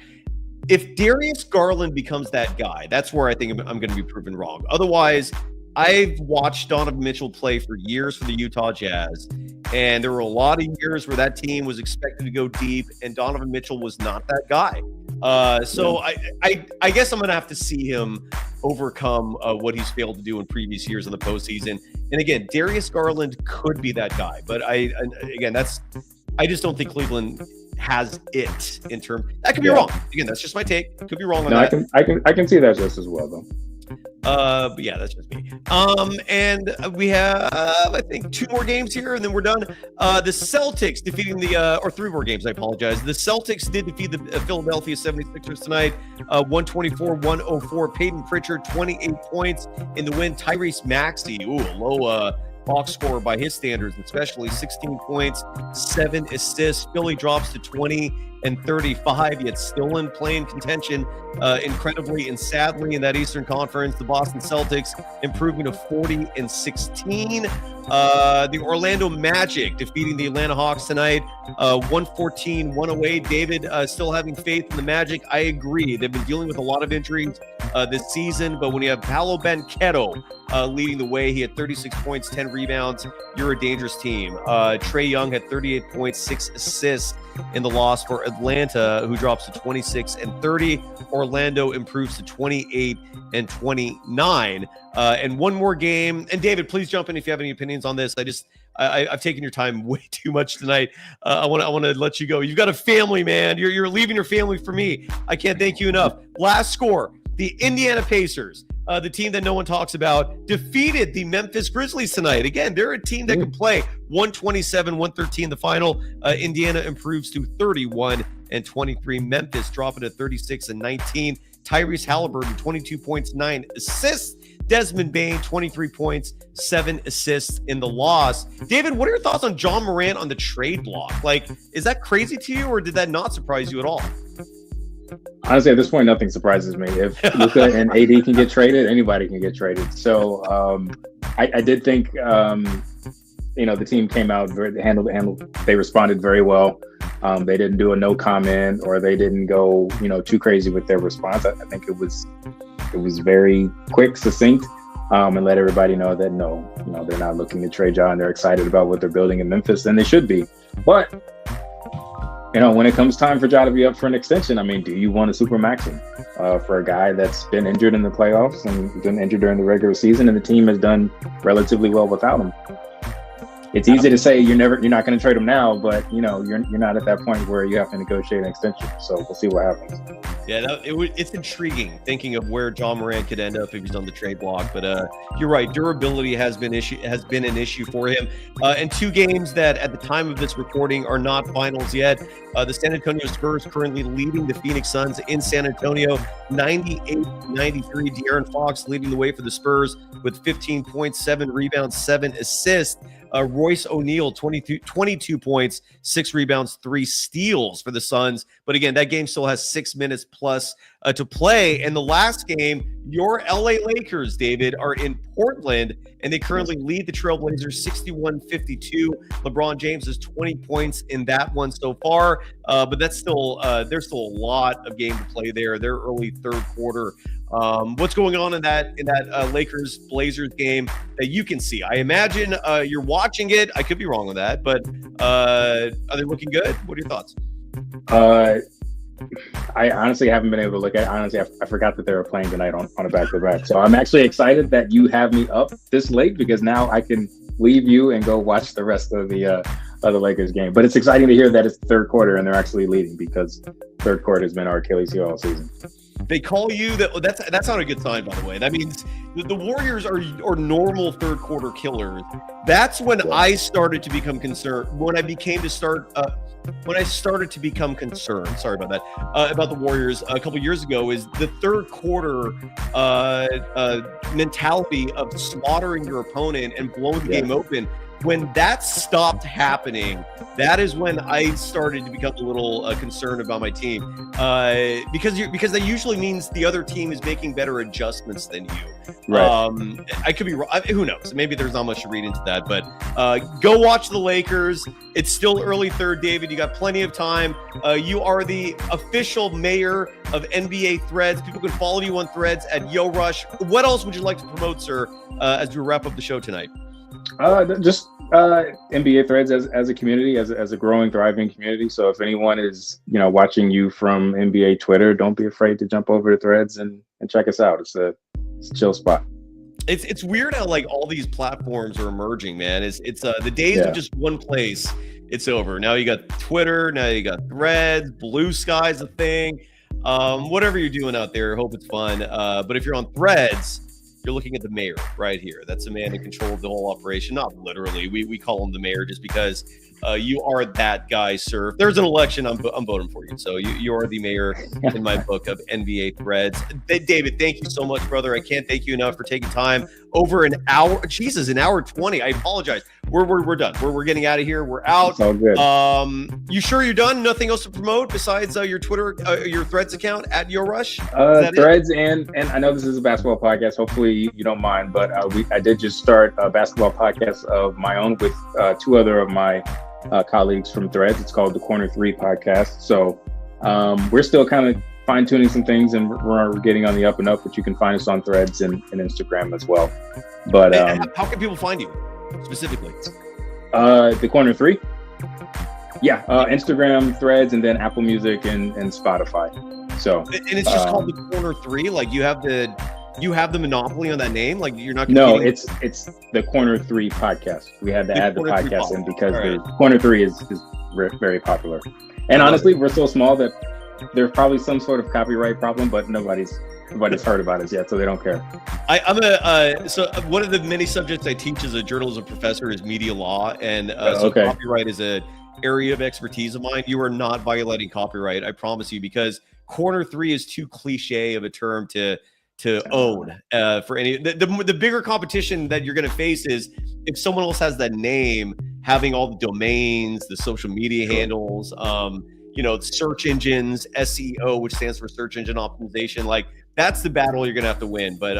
If Darius Garland becomes that guy, that's where I think I'm going to be proven wrong. Otherwise, I've watched Donovan Mitchell play for years for the Utah Jazz, and there were a lot of years where that team was expected to go deep, and Donovan Mitchell was not that guy. So I guess I'm going to have to see him overcome what he's failed to do in previous years in the postseason. And again, Darius Garland could be that guy, but I just don't think Cleveland has it in terms. That could be wrong. Again, that's just my take. Could be wrong on that. I can see that just as well, though. But yeah, that's just me. And we have, I think, 2 more games here, and then we're done. The Celtics defeating or 3 more games, I apologize. The Celtics did defeat the Philadelphia 76ers tonight, 124-104. Peyton Pritchard, 28 points in the win. Tyrese Maxey, a low box score by his standards, especially 16 points, 7 assists. Philly drops to 20-35, yet still in playing contention, incredibly and sadly in that Eastern Conference. The Boston Celtics improving to 40-16. The Orlando Magic defeating the Atlanta Hawks tonight, 114-108. David, still having faith in the Magic. I agree. They've been dealing with a lot of injuries this season, but when you have Paolo Banchero leading the way, he had 36 points, 10 rebounds. You're a dangerous team. Trae Young had 38 points, 6 assists in the loss for Atlanta, who drops to 26-30. Orlando improves to 28-29. And one more game. And David, please jump in if you have any opinions on this. I've taken your time way too much tonight. I want to let you go. You've got a family, man. You're leaving your family for me. I can't thank you enough. Last score: the Indiana Pacers, the team that no one talks about, defeated the Memphis Grizzlies tonight. Again, they're a team that can play. 127-113 the final. Indiana improves to 31-23. Memphis dropping to 36-19. Tyrese Halliburton, 22 points, 9 assists. Desmond Bane, 23 points, 7 assists in the loss. David, what are your thoughts on John Morant on the trade block? Like, is that crazy to you, or did that not surprise you at all? Honestly, at this point, nothing surprises me. If Luka and AD can get traded, anybody can get traded. So I did think, the team came out, they responded very well. They didn't do a no comment, or they didn't go, too crazy with their response. I think it was very quick, succinct, and let everybody know that they're not looking to trade John. They're excited about what they're building in Memphis, and they should be. But when it comes time for Ja to be up for an extension, I mean, do you want to supermax him for a guy that's been injured in the playoffs and been injured during the regular season, and the team has done relatively well without him? It's easy to say you're not going to trade him now, but you're not at that point where you have to negotiate an extension. So we'll see what happens. Yeah, it's intriguing thinking of where John Morant could end up if he's on the trade block. But you're right, durability has been an issue for him. And 2 games that at the time of this recording are not finals yet. The San Antonio Spurs currently leading the Phoenix Suns in San Antonio, 98-93. De'Aaron Fox leading the way for the Spurs with 15 points, 7 rebounds, 7 assists. Royce O'Neal, 22 points, 6 rebounds, 3 steals for the Suns. But again, that game still has 6 minutes plus to play. And the last game, your LA Lakers, David, are in Portland, and they currently lead the Trailblazers 61-52. LeBron James has 20 points in that one so far. But that's still there's still a lot of game to play there. They're early third quarter. What's going on in that Lakers Blazers game that you can see? I imagine you're watching it. I could be wrong with that, but are they looking good? What are your thoughts? I honestly haven't been able to look at it. Honestly, I forgot that they were playing tonight on a back-to-back. So I'm actually excited that you have me up this late, because now I can leave you and go watch the rest of the Lakers game. But it's exciting to hear that it's the third quarter and they're actually leading, because third quarter has been our Achilles heel all season. They call you that's not a good sign, by the way. That means the Warriors are normal third quarter killers. That's when I started to become concerned. When I started to become concerned, sorry about that, about the Warriors a couple years ago, is the third quarter mentality of slaughtering your opponent and blowing the game open. When that stopped happening, that is when I started to become a little concerned about my team, because that usually means the other team is making better adjustments than you. Right. I could be wrong. Who knows? Maybe there's not much to read into that. But go watch the Lakers. It's still early third, David. You got plenty of time. You are the official mayor of NBA Threads. People can follow you on Threads at YoRush. What else would you like to promote, sir, as we wrap up the show tonight? Just NBA Threads as a community, as a growing, thriving community. So if anyone is watching you from NBA Twitter, don't be afraid to jump over to Threads and check us out. It's a chill spot. It's weird how like all these platforms are emerging, man. It's the days of just one place. It's over. Now you got Twitter. Now you got Threads. Blue Sky's a thing. Whatever you're doing out there, hope it's fun. But if you're on Threads, you're looking at the mayor right here. That's the man in control of the whole operation. Not literally. We call him the mayor just because you are that guy, sir. If there's an election, I'm voting for you. So you are the mayor in my book of NBA Threads. David, thank you so much, brother. I can't thank you enough for taking time. Over an hour. Jesus, an hour 20. I apologize. We're done. We're getting out of here. We're out. It's all good. You sure you're done? Nothing else to promote besides your Twitter, your Threads account at YoRush? Threads and I know this is a basketball podcast. Hopefully you don't mind, but I did just start a basketball podcast of my own with 2 other of my colleagues from Threads. It's called the Corner 3 podcast. So we're still kind of fine-tuning some things, and we're getting on the up and up, but you can find us on Threads and Instagram as well. But how can people find you specifically? The Corner 3? Yeah, Instagram, Threads, and then Apple Music and Spotify. So and it's just called the Corner 3. Like you have the monopoly on that name. Like you're not competing? No, it's the Corner 3 podcast. We had to add the podcast in because the Corner 3 is very popular. And honestly, we're so small that there's probably some sort of copyright problem, but nobody's heard about us yet, so they don't care. So one of the many subjects I teach as a journalism professor is media law, and so copyright is an area of expertise of mine. You are not violating copyright, I promise you, because Corner 3 is too cliche of a term to own for any. The bigger competition that you're going to face is if someone else has that name, having all the domains, the social media handles, search engines, SEO, which stands for search engine optimization. Like that's the battle you're going to have to win. But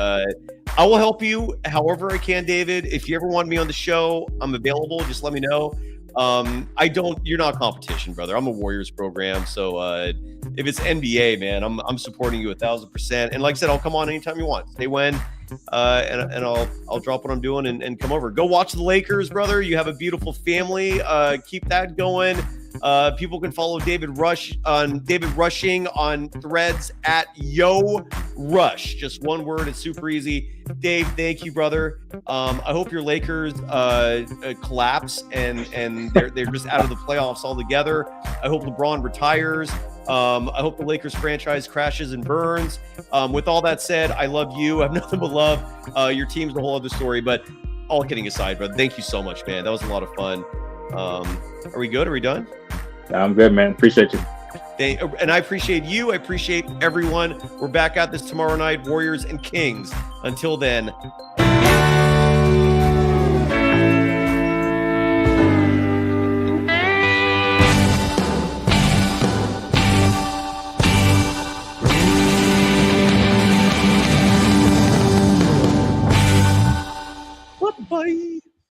I will help you however I can, David. If you ever want me on the show, I'm available. Just let me know. You're not competition, brother. I'm a Warriors program. So if it's NBA, man, I'm supporting you 1,000%. And like I said, I'll come on anytime you want. Say when, and I'll drop what I'm doing and come over. Go watch the Lakers, brother. You have a beautiful family. Keep that going. People can follow David Rushing on Threads at Yo Rush. Just one word. It's super easy. Dave, thank you, brother. I hope your Lakers collapse and they're just out of the playoffs altogether. I hope LeBron retires. I hope the Lakers franchise crashes and burns. With all that said, I love you. I have nothing but love. Your team's a whole other story, but all kidding aside, brother, thank you so much, man. That was a lot of fun. Are we good? Are we done? I'm good, man. Appreciate you. And I appreciate you. I appreciate everyone. We're back at this tomorrow night, Warriors and Kings. Until then,